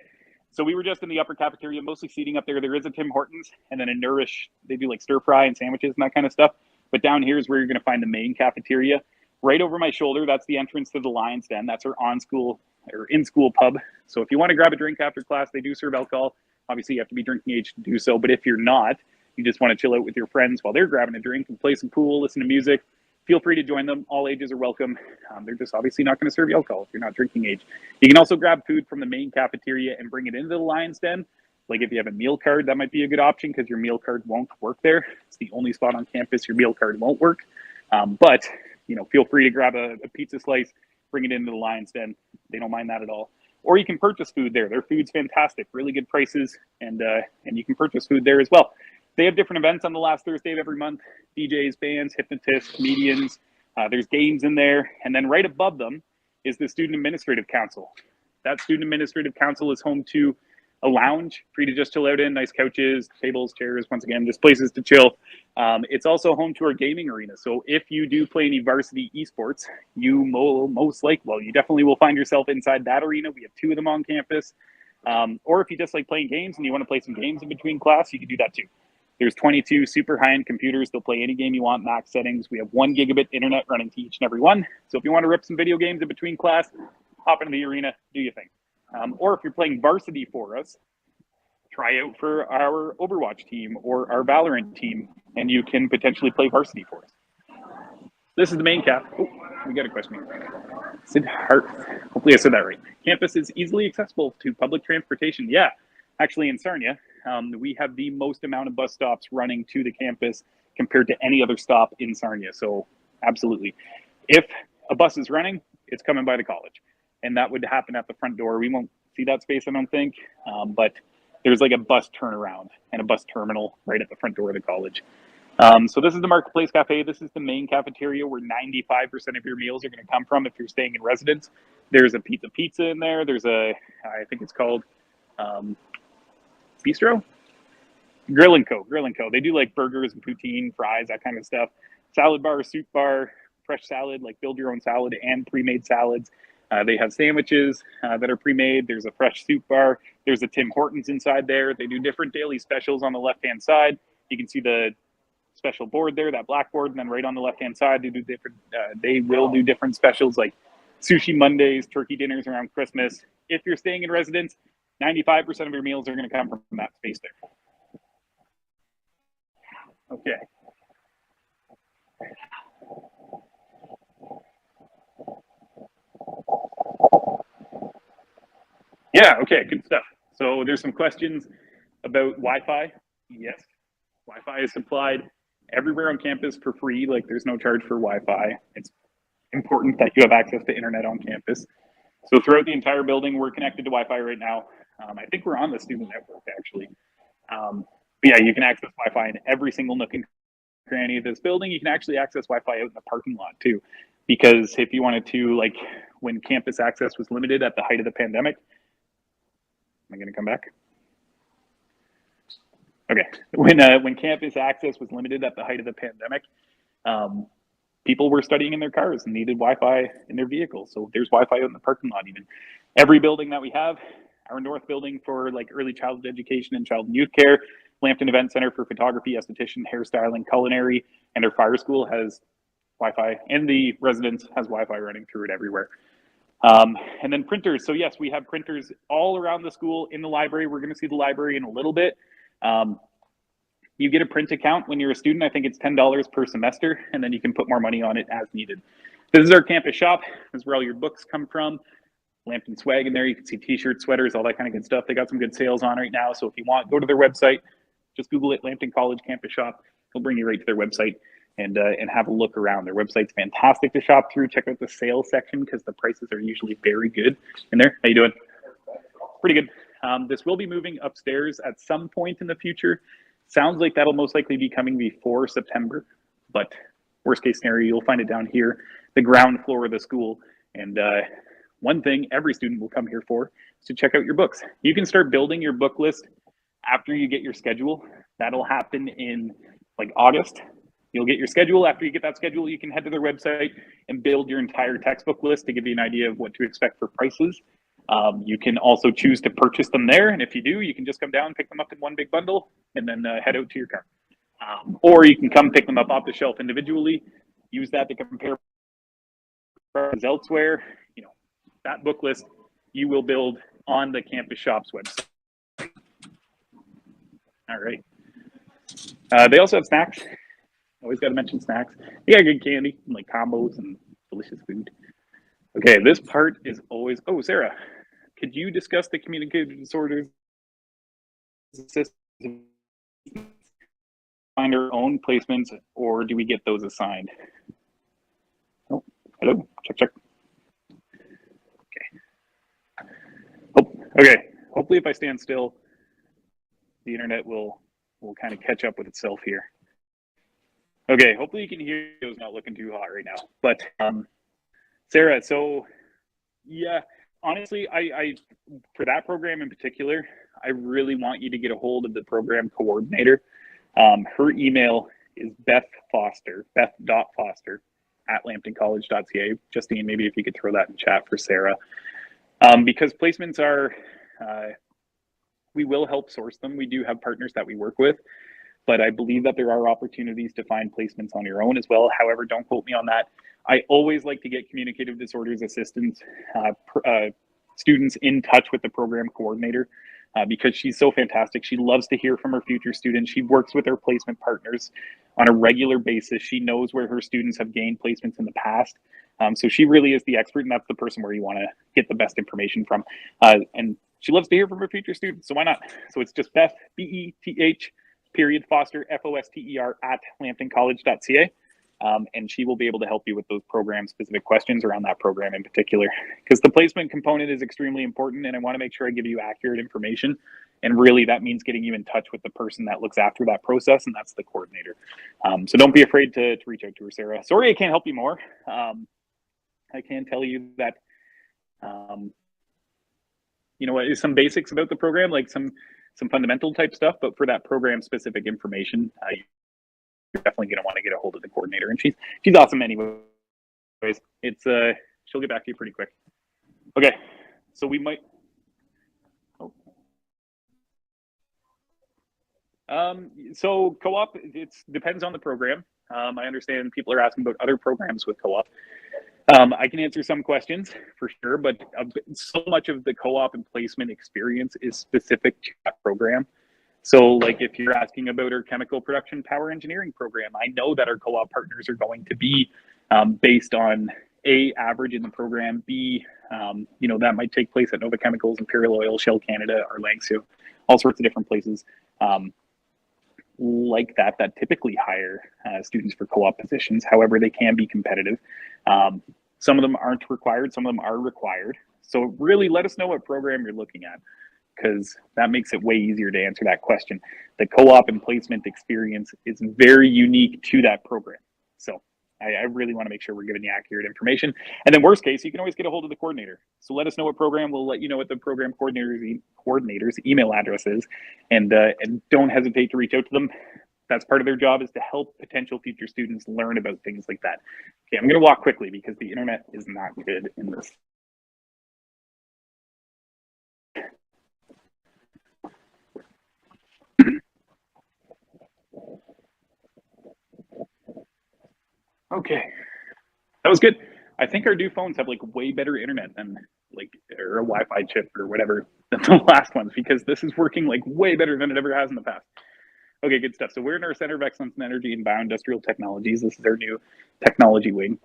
so we were just in the upper cafeteria, mostly seating up there. There is a Tim Hortons and then a Nourish. They do like stir fry and sandwiches and that kind of stuff. But down here is where you're going to find the main cafeteria. Right over my shoulder, that's the entrance to the Lions Den. That's our on-school or in-school pub. So if you want to grab a drink after class, they do serve alcohol. Obviously, you have to be drinking age to do so. But if you're not, you just want to chill out with your friends while they're grabbing a drink and play some pool, listen to music, feel free to join them. All ages are welcome. They're just obviously not going to serve you alcohol if you're not drinking age. You can also grab food from the main cafeteria and bring it into the Lions Den. Like if you have a meal card, that might be a good option because your meal card won't work there. It's the only spot on campus your meal card won't work. But you know, feel free to grab a pizza slice, bring it into the Lions Den. They don't mind that at all. Or you can purchase food there. Their food's fantastic, really good prices, and you can purchase food there as well. They have different events on the last Thursday of every month. DJs, bands, hypnotists, comedians. There's games in there. And then right above them is the Student Administrative Council. That Student Administrative Council is home to a lounge, free to just chill out in, nice couches, tables, chairs, once again, just places to chill. It's also home to our gaming arena. So if you do play any varsity esports, you you definitely will find yourself inside that arena. We have 2 of them on campus. Or if you just like playing games and you want to play some games in between class, you can do that too. There's 22 super high-end computers. They'll play any game you want, max settings. We have 1 gigabit internet running to each and every one. So if you want to rip some video games in between class, hop into the arena, do your thing. Or if you're playing varsity for us, try out for our Overwatch team or our Valorant team, and you can potentially play varsity for us. This is the main cap. Oh, we got a question here. Sid Hart. Hopefully I said that right. Campus is easily accessible to public transportation. Yeah, actually in Sarnia, we have the most amount of bus stops running to the campus compared to any other stop in Sarnia. So absolutely. If a bus is running, it's coming by the college. And that would happen at the front door. We won't see that space, I don't think. But there's like a bus turnaround and a bus terminal right at the front door of the college. So this is the Marketplace Cafe. This is the main cafeteria where 95% of your meals are going to come from if you're staying in residence. There's a pizza in there. There's I think it's called Bistro? Grill & Co. They do like burgers and poutine, fries, that kind of stuff. Salad bar, soup bar, fresh salad, like build your own salad and pre-made salads. They have sandwiches that are pre-made. There's a fresh soup bar. There's a Tim Hortons inside there. They do different daily specials on the left-hand side. You can see the special board there, that blackboard, and then right on the left-hand side, they will do different specials like sushi Mondays, turkey dinners around Christmas. If you're staying in residence, 95% of your meals are going to come from that space there. Okay. Yeah, okay, good stuff. So there's some questions about Wi-Fi. Yes, Wi-Fi is supplied everywhere on campus for free. Like there's no charge for Wi-Fi. It's important that you have access to internet on campus. So throughout the entire building, we're connected to Wi-Fi right now. I think we're on the student network actually. But yeah, you can access Wi-Fi in every single nook and cranny of this building. You can actually access Wi-Fi out in the parking lot too. Because if you wanted to, like when campus access was limited at the height of the pandemic, am I going to come back? Okay. When campus access was limited at the height of the pandemic, people were studying in their cars and needed Wi-Fi in their vehicles. So there's Wi-Fi out in the parking lot even. Every building that we have, our north building for like early childhood education and child and youth care, Lambton Event Center for photography, esthetician, hairstyling, culinary, and our fire school has Wi-Fi, and the residence has Wi-Fi running through it everywhere. And then printers. So yes, we have printers all around the school, in the library. We're going to see the library in a little bit. You get a print account when you're a student. I think it's $10 per semester, and then you can put more money on it as needed. This is our campus shop. This is where all your books come from. Lambton swag in there. You can see t-shirts, sweaters, all that kind of good stuff. They got some good sales on right now. So if you want, go to their website. Just Google it, Lambton College Campus Shop. It'll bring you right to their website and have a look around. Their website's fantastic to shop through. Check out the sales section because the prices are usually very good in there. How you doing? Pretty good. This will be moving upstairs at some point in the future. Sounds like that'll most likely be coming before September, but worst case scenario, you'll find it down here, the ground floor of the school. And one thing every student will come here for is to check out your books. You can start building your book list after you get your schedule. That'll happen in like August. You'll get your schedule. After you get that schedule, you can head to their website and build your entire textbook list to give you an idea of what to expect for prices. You can also choose to purchase them there. And if you do, you can just come down, pick them up in one big bundle, and then head out to your car. Or you can come pick them up off the shelf individually, use that to compare prices elsewhere. You know, that book list you will build on the campus shops website. All right. They also have snacks. Always got to mention snacks. They got good candy, and like combos and delicious food. Okay, this part is always. Oh, Sarah, could you discuss the communicative disorders find our own placements, or do we get those assigned? Oh, hello, check. Okay. Oh, okay. Hopefully, if I stand still, the internet will kind of catch up with itself here. Okay, hopefully you can hear. It's not looking too hot right now, but Sarah. So, yeah, honestly, I for that program in particular, I really want you to get a hold of the program coordinator. Her email is beth.foster at lambtoncollege.ca. Justine, maybe if you could throw that in chat for Sarah. Because placements are, we will help source them. We do have partners that we work with, but I believe that there are opportunities to find placements on your own as well. However, don't quote me on that. I always like to get communicative disorders assistants, students in touch with the program coordinator because she's so fantastic. She loves to hear from her future students. She works with her placement partners on a regular basis. She knows where her students have gained placements in the past. So she really is the expert, and that's the person where you want to get the best information from. And she loves to hear from her future students, so why not? So it's just Beth, B-E-T-H, Foster, F-O-S-T-E-R, at lambtoncollege.ca. And she will be able to help you with those program-specific questions around that program in particular. Because the placement component is extremely important, and I want to make sure I give you accurate information. And really, that means getting you in touch with the person that looks after that process, and that's the coordinator. So don't be afraid to reach out to her, Sarah. Sorry I can't help you more. I can tell you that, you know what, some basics about the program, like some fundamental type stuff, but for that program-specific information, you're definitely going to want to get a hold of the coordinator, and she's awesome anyways. It's she'll get back to you pretty quick. Okay, so we might. So co-op, it depends on the program. I understand people are asking about other programs with co-op. I can answer some questions for sure, but so much of the co-op and placement experience is specific to that program. So like if you're asking about our chemical production power engineering program, I know that our co-op partners are going to be based on A, average in the program, B, you know, that might take place at Nova Chemicals, Imperial Oil, Shell Canada, or Langsio, all sorts of different places like that typically hire students for co-op positions. However, they can be competitive. Some of them aren't required, some of them are required. So really let us know what program you're looking at, because that makes it way easier to answer that question. The co-op and placement experience is very unique to that program. So I really want to make sure we're giving you accurate information. And then worst case, you can always get a hold of the coordinator. So let us know what program. We'll let you know what the program coordinator's email address is. And don't hesitate to reach out to them. That's part of their job, is to help potential future students learn about things like that. Okay, I'm going to walk quickly because the internet is not good in this. Okay, that was good. I think our new phones have like way better internet than like, or a Wi-Fi chip or whatever than the last ones, because this is working like way better than it ever has in the past. Okay, good stuff. So we're in our Center of Excellence in Energy and Bioindustrial Technologies. This is our new technology wing.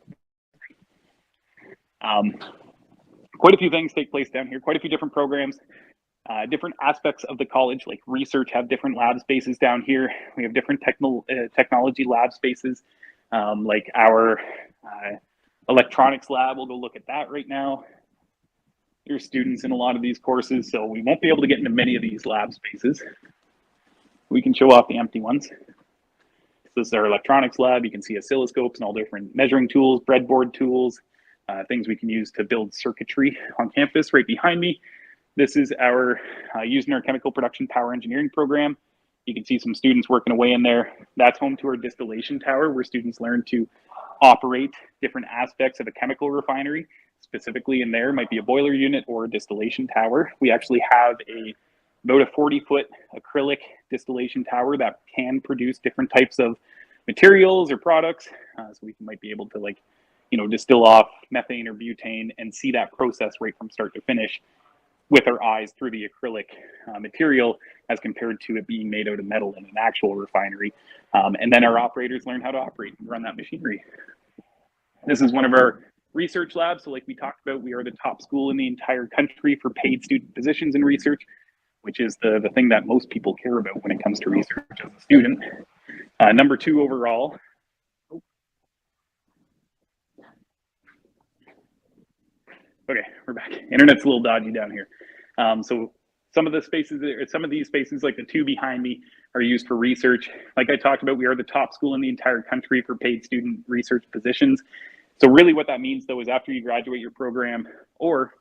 Quite a few things take place down here, quite a few different programs. Different aspects of the college, like research, have different lab spaces down here. We have different technology lab spaces, like our electronics lab. We'll go look at that right now. There's students in a lot of these courses, so we won't be able to get into many of these lab spaces. We can show off the empty ones. So this is our electronics lab. You can see oscilloscopes and all different measuring tools, breadboard tools, things we can use to build circuitry on campus. Right behind me, this is our using our chemical production power engineering program. You can see some students working away in there. That's home to our distillation tower, where students learn to operate different aspects of a chemical refinery. Specifically in there might be a boiler unit or a distillation tower. We actually have about a 40-foot acrylic distillation tower that can produce different types of materials or products. So we might be able to distill off methane or butane and see that process right from start to finish with our eyes through the acrylic material, as compared to it being made out of metal in an actual refinery. And then our operators learn how to operate and run that machinery. This is one of our research labs. So like we talked about, we are the top school in the entire country for paid student positions in research, which is the thing that most people care about when it comes to research as a student. Number 2 overall. Okay, we're back. Internet's a little dodgy down here. So some of these spaces, like the 2 behind me, are used for research. Like I talked about, we are the top school in the entire country for paid student research positions. So really what that means, though, is after you graduate your program, or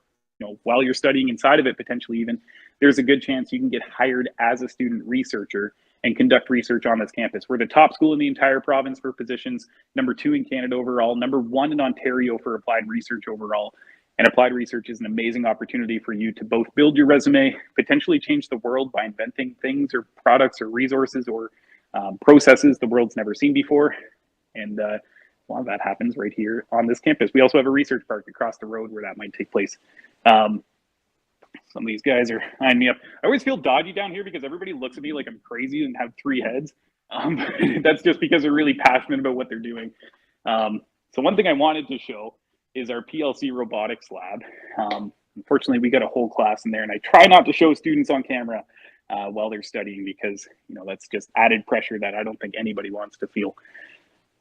while you're studying inside of it, potentially even, there's a good chance you can get hired as a student researcher and conduct research on this campus. We're the top school in the entire province for positions, number 2 in Canada overall, number 1 in Ontario for applied research overall. And applied research is an amazing opportunity for you to both build your resume, potentially change the world by inventing things or products or resources or processes the world's never seen before. And a lot of that happens right here on this campus. We also have a research park across the road where that might take place. Some of these guys are eyeing me up. I always feel dodgy down here because everybody looks at me like I'm crazy and have 3 heads. That's just because they're really passionate about what they're doing. So one thing I wanted to show is our PLC robotics lab. Unfortunately, we got a whole class in there, and I try not to show students on camera while they're studying because that's just added pressure that I don't think anybody wants to feel.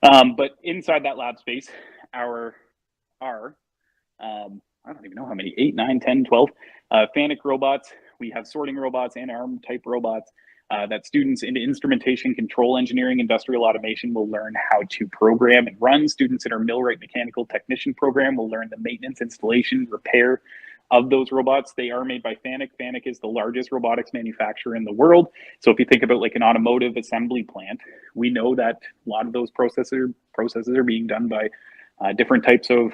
But inside that lab space, our I don't even know how many, 8, 9, 10, 12 FANUC robots. We have sorting robots and ARM type robots that students in instrumentation, control engineering, industrial automation will learn how to program and run. Students in our millwright mechanical technician program will learn the maintenance, installation, repair of those robots. They are made by FANUC. FANUC is the largest robotics manufacturer in the world. So if you think about like an automotive assembly plant, we know that a lot of those processes are being done by different types of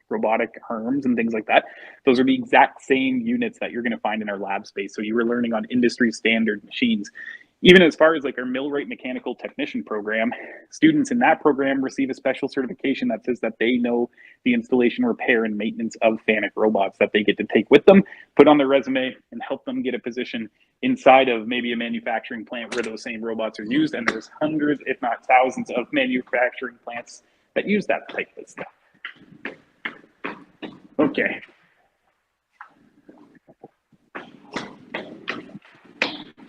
robotic arms and things like that. Those are the exact same units that you're going to find in our lab space. So you were learning on industry standard machines. Even as far as like our millwright mechanical technician program, students in that program receive a special certification that says that they know the installation, repair, and maintenance of FANUC robots that they get to take with them, put on their resume, and help them get a position inside of maybe a manufacturing plant where those same robots are used. And there's hundreds, if not thousands, of manufacturing plants that use that type of stuff. Okay.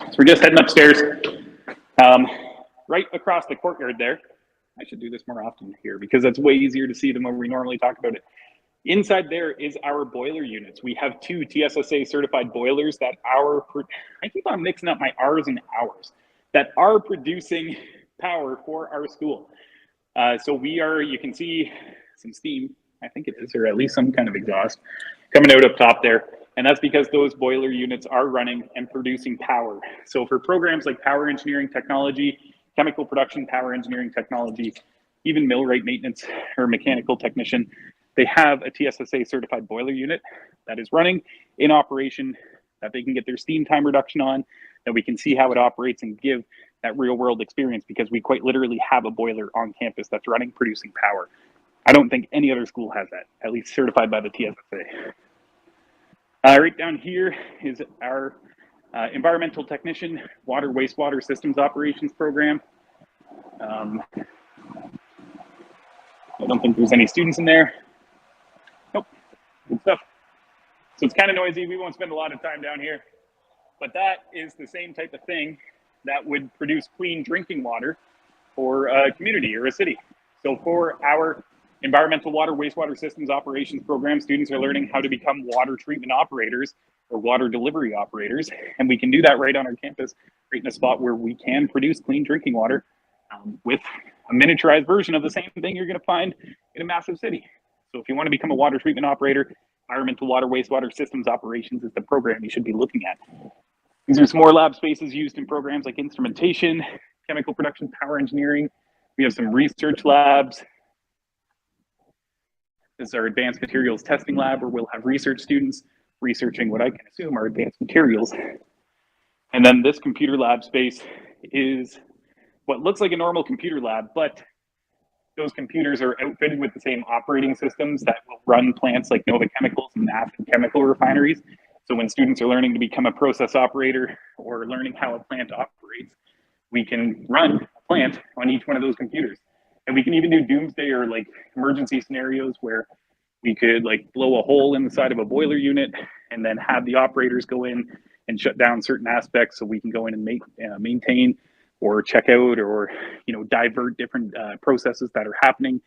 So we're just heading upstairs. Right across the courtyard there. I should do this more often here because that's way easier to see than when we normally talk about it. Inside there is our boiler units. We have 2 TSSA certified boilers that I keep on mixing up my R's and ours, that are producing power for our school. So you can see some steam, I think it is, or at least some kind of exhaust coming out up top there. And that's because those boiler units are running and producing power. So for programs like power engineering technology, chemical production power engineering technology, even millwright maintenance or mechanical technician, they have a TSSA certified boiler unit that is running in operation, that they can get their steam time reduction on, that we can see how it operates and give that real world experience, because we quite literally have a boiler on campus that's running, producing power. I don't think any other school has that, at least certified by the TSSA. Right down here is our environmental technician, water wastewater systems operations program. I don't think there's any students in there. Nope, good stuff. So it's kind of noisy. We won't spend a lot of time down here, but that is the same type of thing that would produce clean drinking water for a community or a city. So for our environmental water wastewater systems operations program, students are learning how to become water treatment operators or water delivery operators. And we can do that right on our campus, right in a spot where we can produce clean drinking water with a miniaturized version of the same thing you're going to find in a massive city. So if you want to become a water treatment operator, environmental water wastewater systems operations is the program you should be looking at. These are some more lab spaces used in programs like instrumentation, chemical production, power engineering. We have some research labs. This is our advanced materials testing lab, where we'll have research students researching what I can assume are advanced materials. And then this computer lab space is what looks like a normal computer lab, but those computers are outfitted with the same operating systems that will run plants like Nova Chemicals and Aspen chemical refineries. So when students are learning to become a process operator or learning how a plant operates, we can run a plant on each one of those computers. And we can even do doomsday or like emergency scenarios where we could like blow a hole in the side of a boiler unit and then have the operators go in and shut down certain aspects so we can go in and maintain or check out or divert different processes that are happening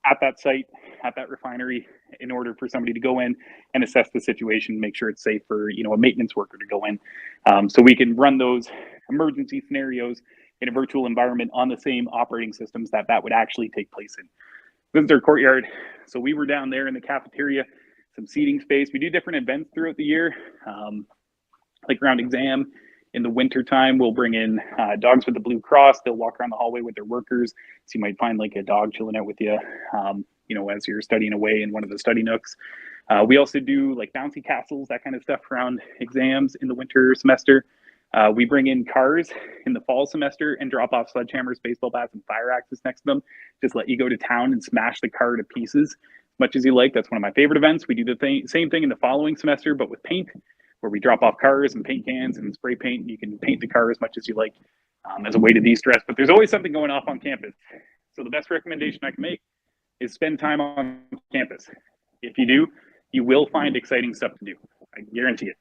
at that site, at that refinery, in order for somebody to go in and assess the situation, make sure it's safe for a maintenance worker to go in. So we can run those emergency scenarios in a virtual environment on the same operating systems that would actually take place in. This is our courtyard. So we were down there in the cafeteria, some seating space. We do different events throughout the year, like around exam. In the winter time, we'll bring in dogs with the Blue Cross. They'll walk around the hallway with their workers. So you might find like a dog chilling out with you, as you're studying away in one of the study nooks. We also do like bouncy castles, that kind of stuff around exams in the winter semester. We bring in cars in the fall semester and drop off sledgehammers, baseball bats, and fire axes next to them. Just let you go to town and smash the car to pieces as much as you like. That's one of my favorite events. We do the same thing in the following semester, but with paint, where we drop off cars and paint cans and spray paint. And you can paint the car as much as you like as a way to de-stress. But there's always something going off on campus. So the best recommendation I can make is spend time on campus. If you do, you will find exciting stuff to do. I guarantee it.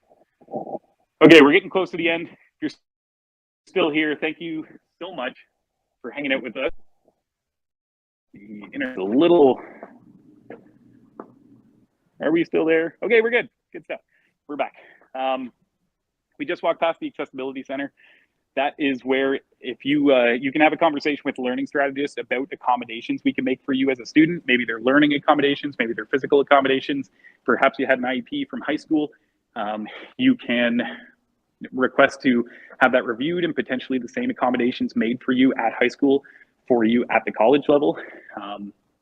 Okay, we're getting close to the end. If you're still here, thank you so much for hanging out with us. The internet's a little... Are we still there? Okay, we're good. Good stuff. We're back. We just walked past the Accessibility Center. That is where if you can have a conversation with the learning strategist about accommodations we can make for you as a student. Maybe they're learning accommodations, maybe they're physical accommodations. Perhaps you had an IEP from high school. You can request to have that reviewed and potentially the same accommodations made for you at high school for you at the college level.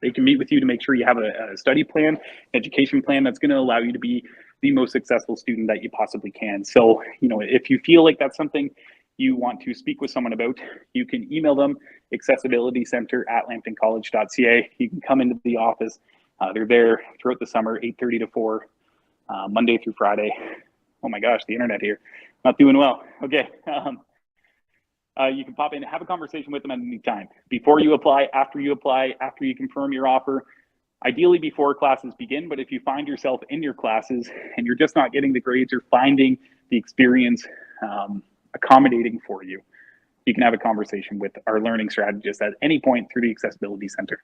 They can meet with you to make sure you have a study plan, education plan that's going to allow you to be the most successful student that you possibly can. So, if you feel like that's something you want to speak with someone about, you can email them, accessibilitycenter@lambtoncollege.ca. You can come into the office. They're there throughout the summer, 8:30 to 4, Monday through Friday. Oh my gosh, the internet here. Not doing well. Okay. You can pop in and have a conversation with them at any time. Before you apply, after you confirm your offer, ideally before classes begin. But if you find yourself in your classes and you're just not getting the grades or finding the experience accommodating for you, you can have a conversation with our learning strategist at any point through the Accessibility Center.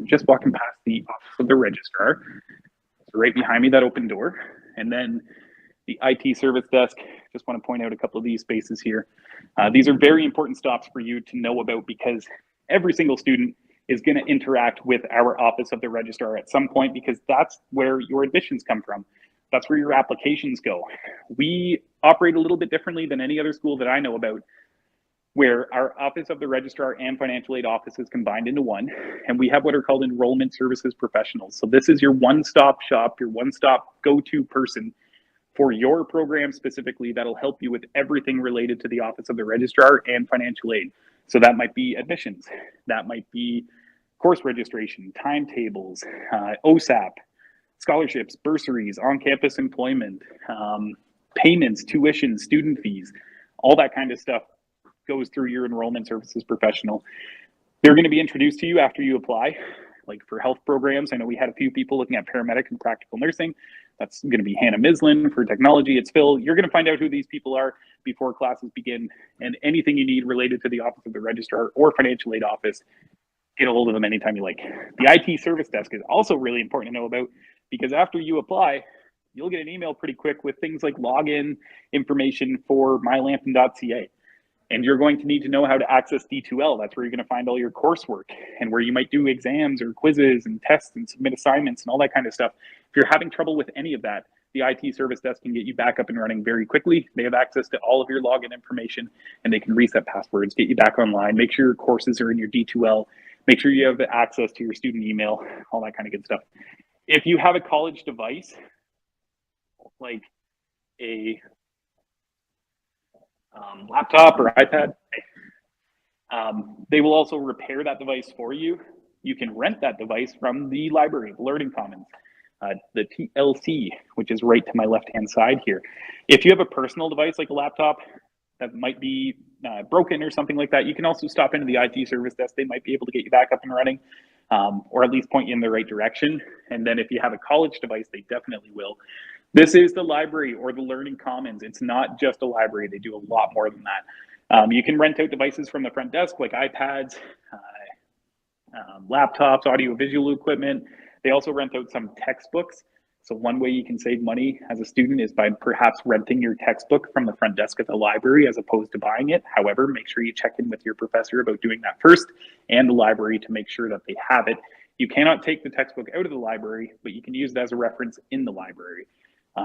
Just walking past the office of the registrar. So right behind me, that open door. And then the IT service desk. Just want to point out a couple of these spaces here. These are very important stops for you to know about because every single student is going to interact with our office of the registrar at some point because that's where your admissions come from. That's where your applications go. We operate a little bit differently than any other school that I know about, where our office of the registrar and financial aid office is combined into one, and we have what are called enrollment services professionals. So this is your one-stop shop, your one-stop go-to person for your program specifically that'll help you with everything related to the office of the registrar and financial aid. So that might be admissions, that might be course registration, timetables, OSAP, scholarships, bursaries, on-campus employment, payments, tuition, student fees, all that kind of stuff goes through your enrollment services professional. They're going to be introduced to you after you apply, like for health programs. I know we had a few people looking at paramedic and practical nursing. That's going to be Hannah Mislin. For technology, it's Phil. You're going to find out who these people are before classes begin, and anything you need related to the office of the registrar or financial aid office, get a hold of them anytime you like. The IT service desk is also really important to know about because after you apply, you'll get an email pretty quick with things like login information for mylambton.ca. And you're going to need to know how to access D2L. That's where you're going to find all your coursework and where you might do exams or quizzes and tests and submit assignments and all that kind of stuff. If you're having trouble with any of that, the IT service desk can get you back up and running very quickly. They have access to all of your login information, and they can reset passwords, get you back online, make sure your courses are in your D2L, make sure you have access to your student email, all that kind of good stuff. If you have a college device, like a laptop or iPad, they will also repair that device for you. You can rent that device from the library, the Learning Commons, the TLC, which is right to my left-hand side here. If you have a personal device like a laptop that might be broken or something like that, you can also stop into the IT service desk. They might be able to get you back up and running, or at least point you in the right direction. And then if you have a college device, they definitely will. This is the library or the Learning Commons. It's not just a library. They do a lot more than that. You can rent out devices from the front desk like iPads, laptops, audio-visual equipment. They also rent out some textbooks. So one way you can save money as a student is by perhaps renting your textbook from the front desk at the library as opposed to buying it. However, make sure you check in with your professor about doing that first and the library to make sure that they have it. You cannot take the textbook out of the library, but you can use it as a reference in the library.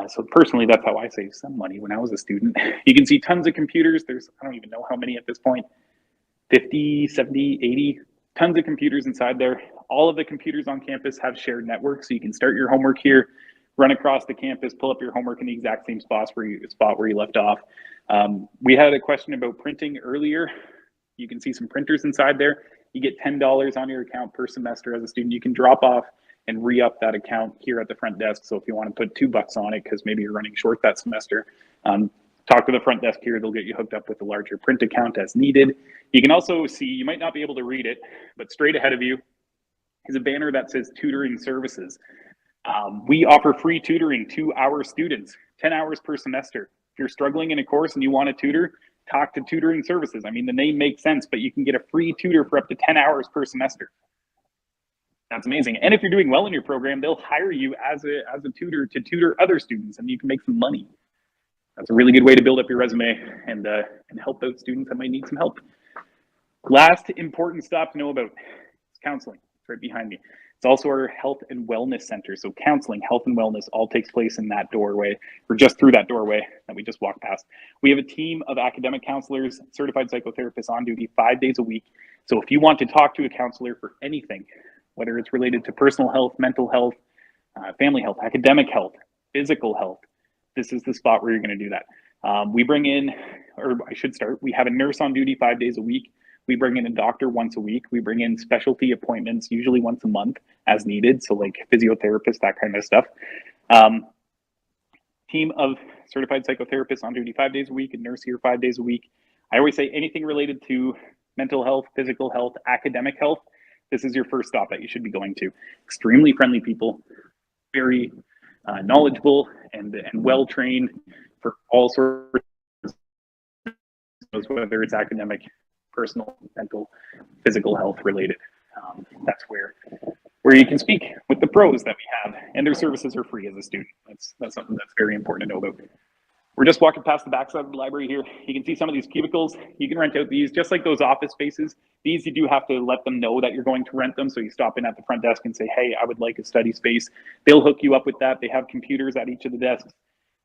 So personally, that's how I saved some money when I was a student. You can see tons of computers. There's, I don't even know how many at this point, 50, 70, 80, tons of computers inside there. All of the computers on campus have shared networks, so you can start your homework here, run across the campus, pull up your homework in the exact same spot where you left off. We had a question about printing earlier. You can see some printers inside there. You get $10 on your account per semester as a student. You can drop off and re-up that account here at the front desk. So if you want to put $2 on it because maybe you're running short that semester, talk to the front desk here. They'll get you hooked up with a larger print account as needed. You can also see, you might not be able to read it, but straight ahead of you is a banner that says tutoring services. We offer free tutoring to our students, 10 hours per semester. If you're struggling in a course and you want a tutor, talk to tutoring services. I mean, the name makes sense, but you can get a free tutor for up to 10 hours per semester. That's amazing. And if you're doing well in your program, they'll hire you as a tutor to tutor other students, and you can make some money. That's a really good way to build up your resume and help out students that might need some help. Last important stop to know about is counseling. It's right behind me. It's also our health and wellness center. So counseling, health and wellness all takes place in that doorway, or just through that doorway that we just walked past. We have a team of academic counselors, certified psychotherapists on duty 5 days a week. So if you want to talk to a counselor for anything, whether it's related to personal health, mental health, family health, academic health, physical health, this is the spot where you're going to do that. We bring in, or I should start, we have a nurse on duty 5 days a week. We bring in a doctor once a week. We bring in specialty appointments, usually once a month as needed. So like physiotherapists, that kind of stuff. Team of certified psychotherapists on duty 5 days a week, and nurse here 5 days a week. I always say anything related to mental health, physical health, academic health, this is your first stop that you should be going to. Extremely friendly people, very knowledgeable and well-trained for all sorts of, whether it's academic, personal, mental, physical health related. That's where you can speak with the pros that we have, and their services are free as a student. That's something that's very important to know about. We're just walking past the backside of the library here. You can see some of these cubicles. You can rent out these, just like those office spaces. These, you do have to let them know that you're going to rent them. So you stop in at the front desk and say, hey, I would like a study space. They'll hook you up with that. They have computers at each of the desks.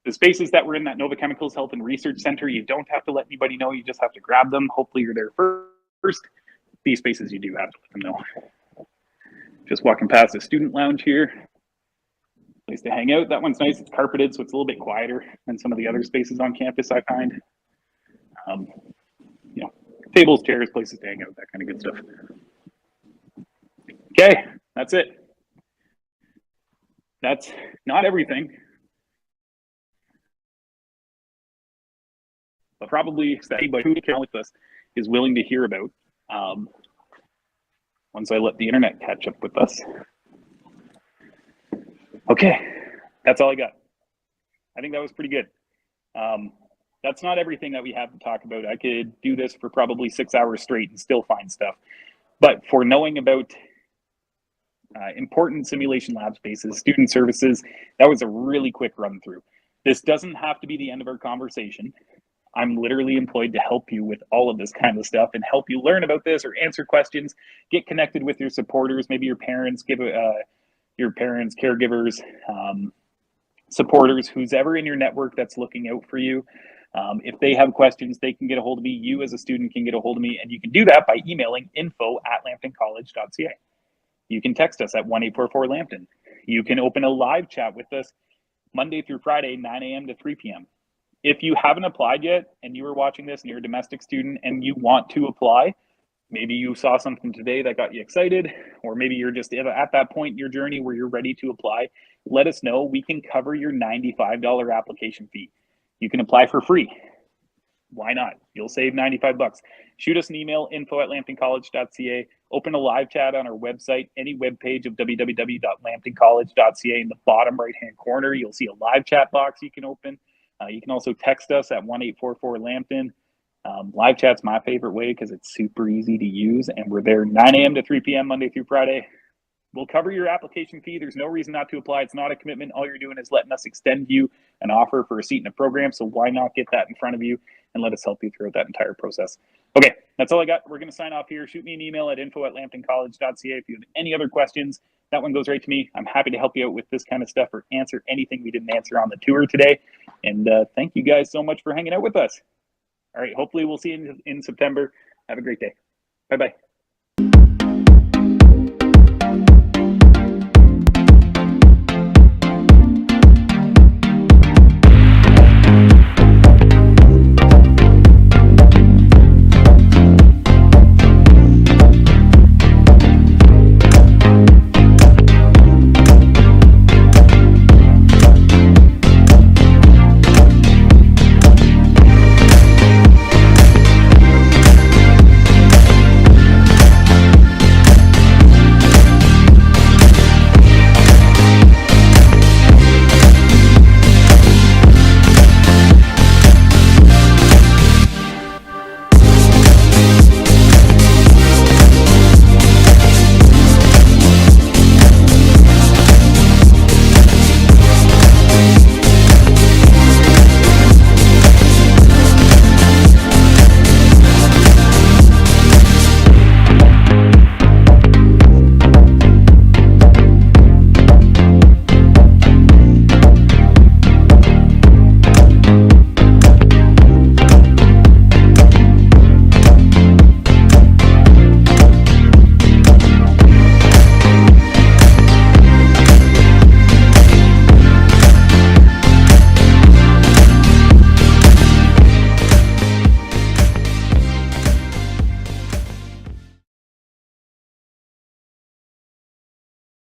The spaces that were in that Nova Chemicals Health and Research Center, you don't have to let anybody know. You just have to grab them. Hopefully you're there first. These spaces, you do have to let them know. Just walking past the student lounge here. Place to hang out. That one's nice. It's carpeted, so it's a little bit quieter than some of the other spaces on campus, I find. You know, tables, chairs, places to hang out, that kind of good stuff. Okay, that's it. That's not everything, but probably anybody who can with us is willing to hear about once I let the internet catch up with us. Okay, that's all I got. I think that was pretty good. That's not everything that we have to talk about. I could do this for probably 6 hours straight and still find stuff. But for knowing about important simulation lab spaces, student services. That was a really quick run through. This doesn't have to be the end of our conversation. I'm literally employed to help you with all of this kind of stuff and help you learn about this or answer questions, get connected with your supporters, maybe your parents, caregivers, supporters, who's ever in your network that's looking out for you. If they have questions, they can get a hold of me. You as a student can get a hold of me, and you can do that by emailing info@lambtoncollege.ca. You can text us at 1-844-LAMPTON. You can open a live chat with us Monday through Friday, 9 a.m. to 3 p.m. If you haven't applied yet and you are watching this and you're a domestic student and you want to apply, maybe you saw something today that got you excited, or maybe you're just at that point in your journey where you're ready to apply, let us know. We can cover your $95 application fee. You can apply for free. Why not? You'll save $95. Shoot us an email, info@lambtoncollege.ca. Open a live chat on our website, any web page of www.lambtoncollege.ca. In the bottom right-hand corner, you'll see a live chat box you can open. You can also text us at 1-844-LAMPTON. Live chat's my favorite way because it's super easy to use, and we're there 9 a.m. to 3 p.m. Monday through Friday. We'll cover your application fee. There's no reason not to apply. It's not a commitment. All you're doing is letting us extend you an offer for a seat in a program. So why not get that in front of you and let us help you throughout that entire process? Okay, that's all I got. We're going to sign off here. Shoot me an email at info@lambtoncollege.ca if you have any other questions. That one goes right to me. I'm happy to help you out with this kind of stuff or answer anything we didn't answer on the tour today. And thank you guys so much for hanging out with us. All right, hopefully we'll see you in September. Have a great day. Bye-bye.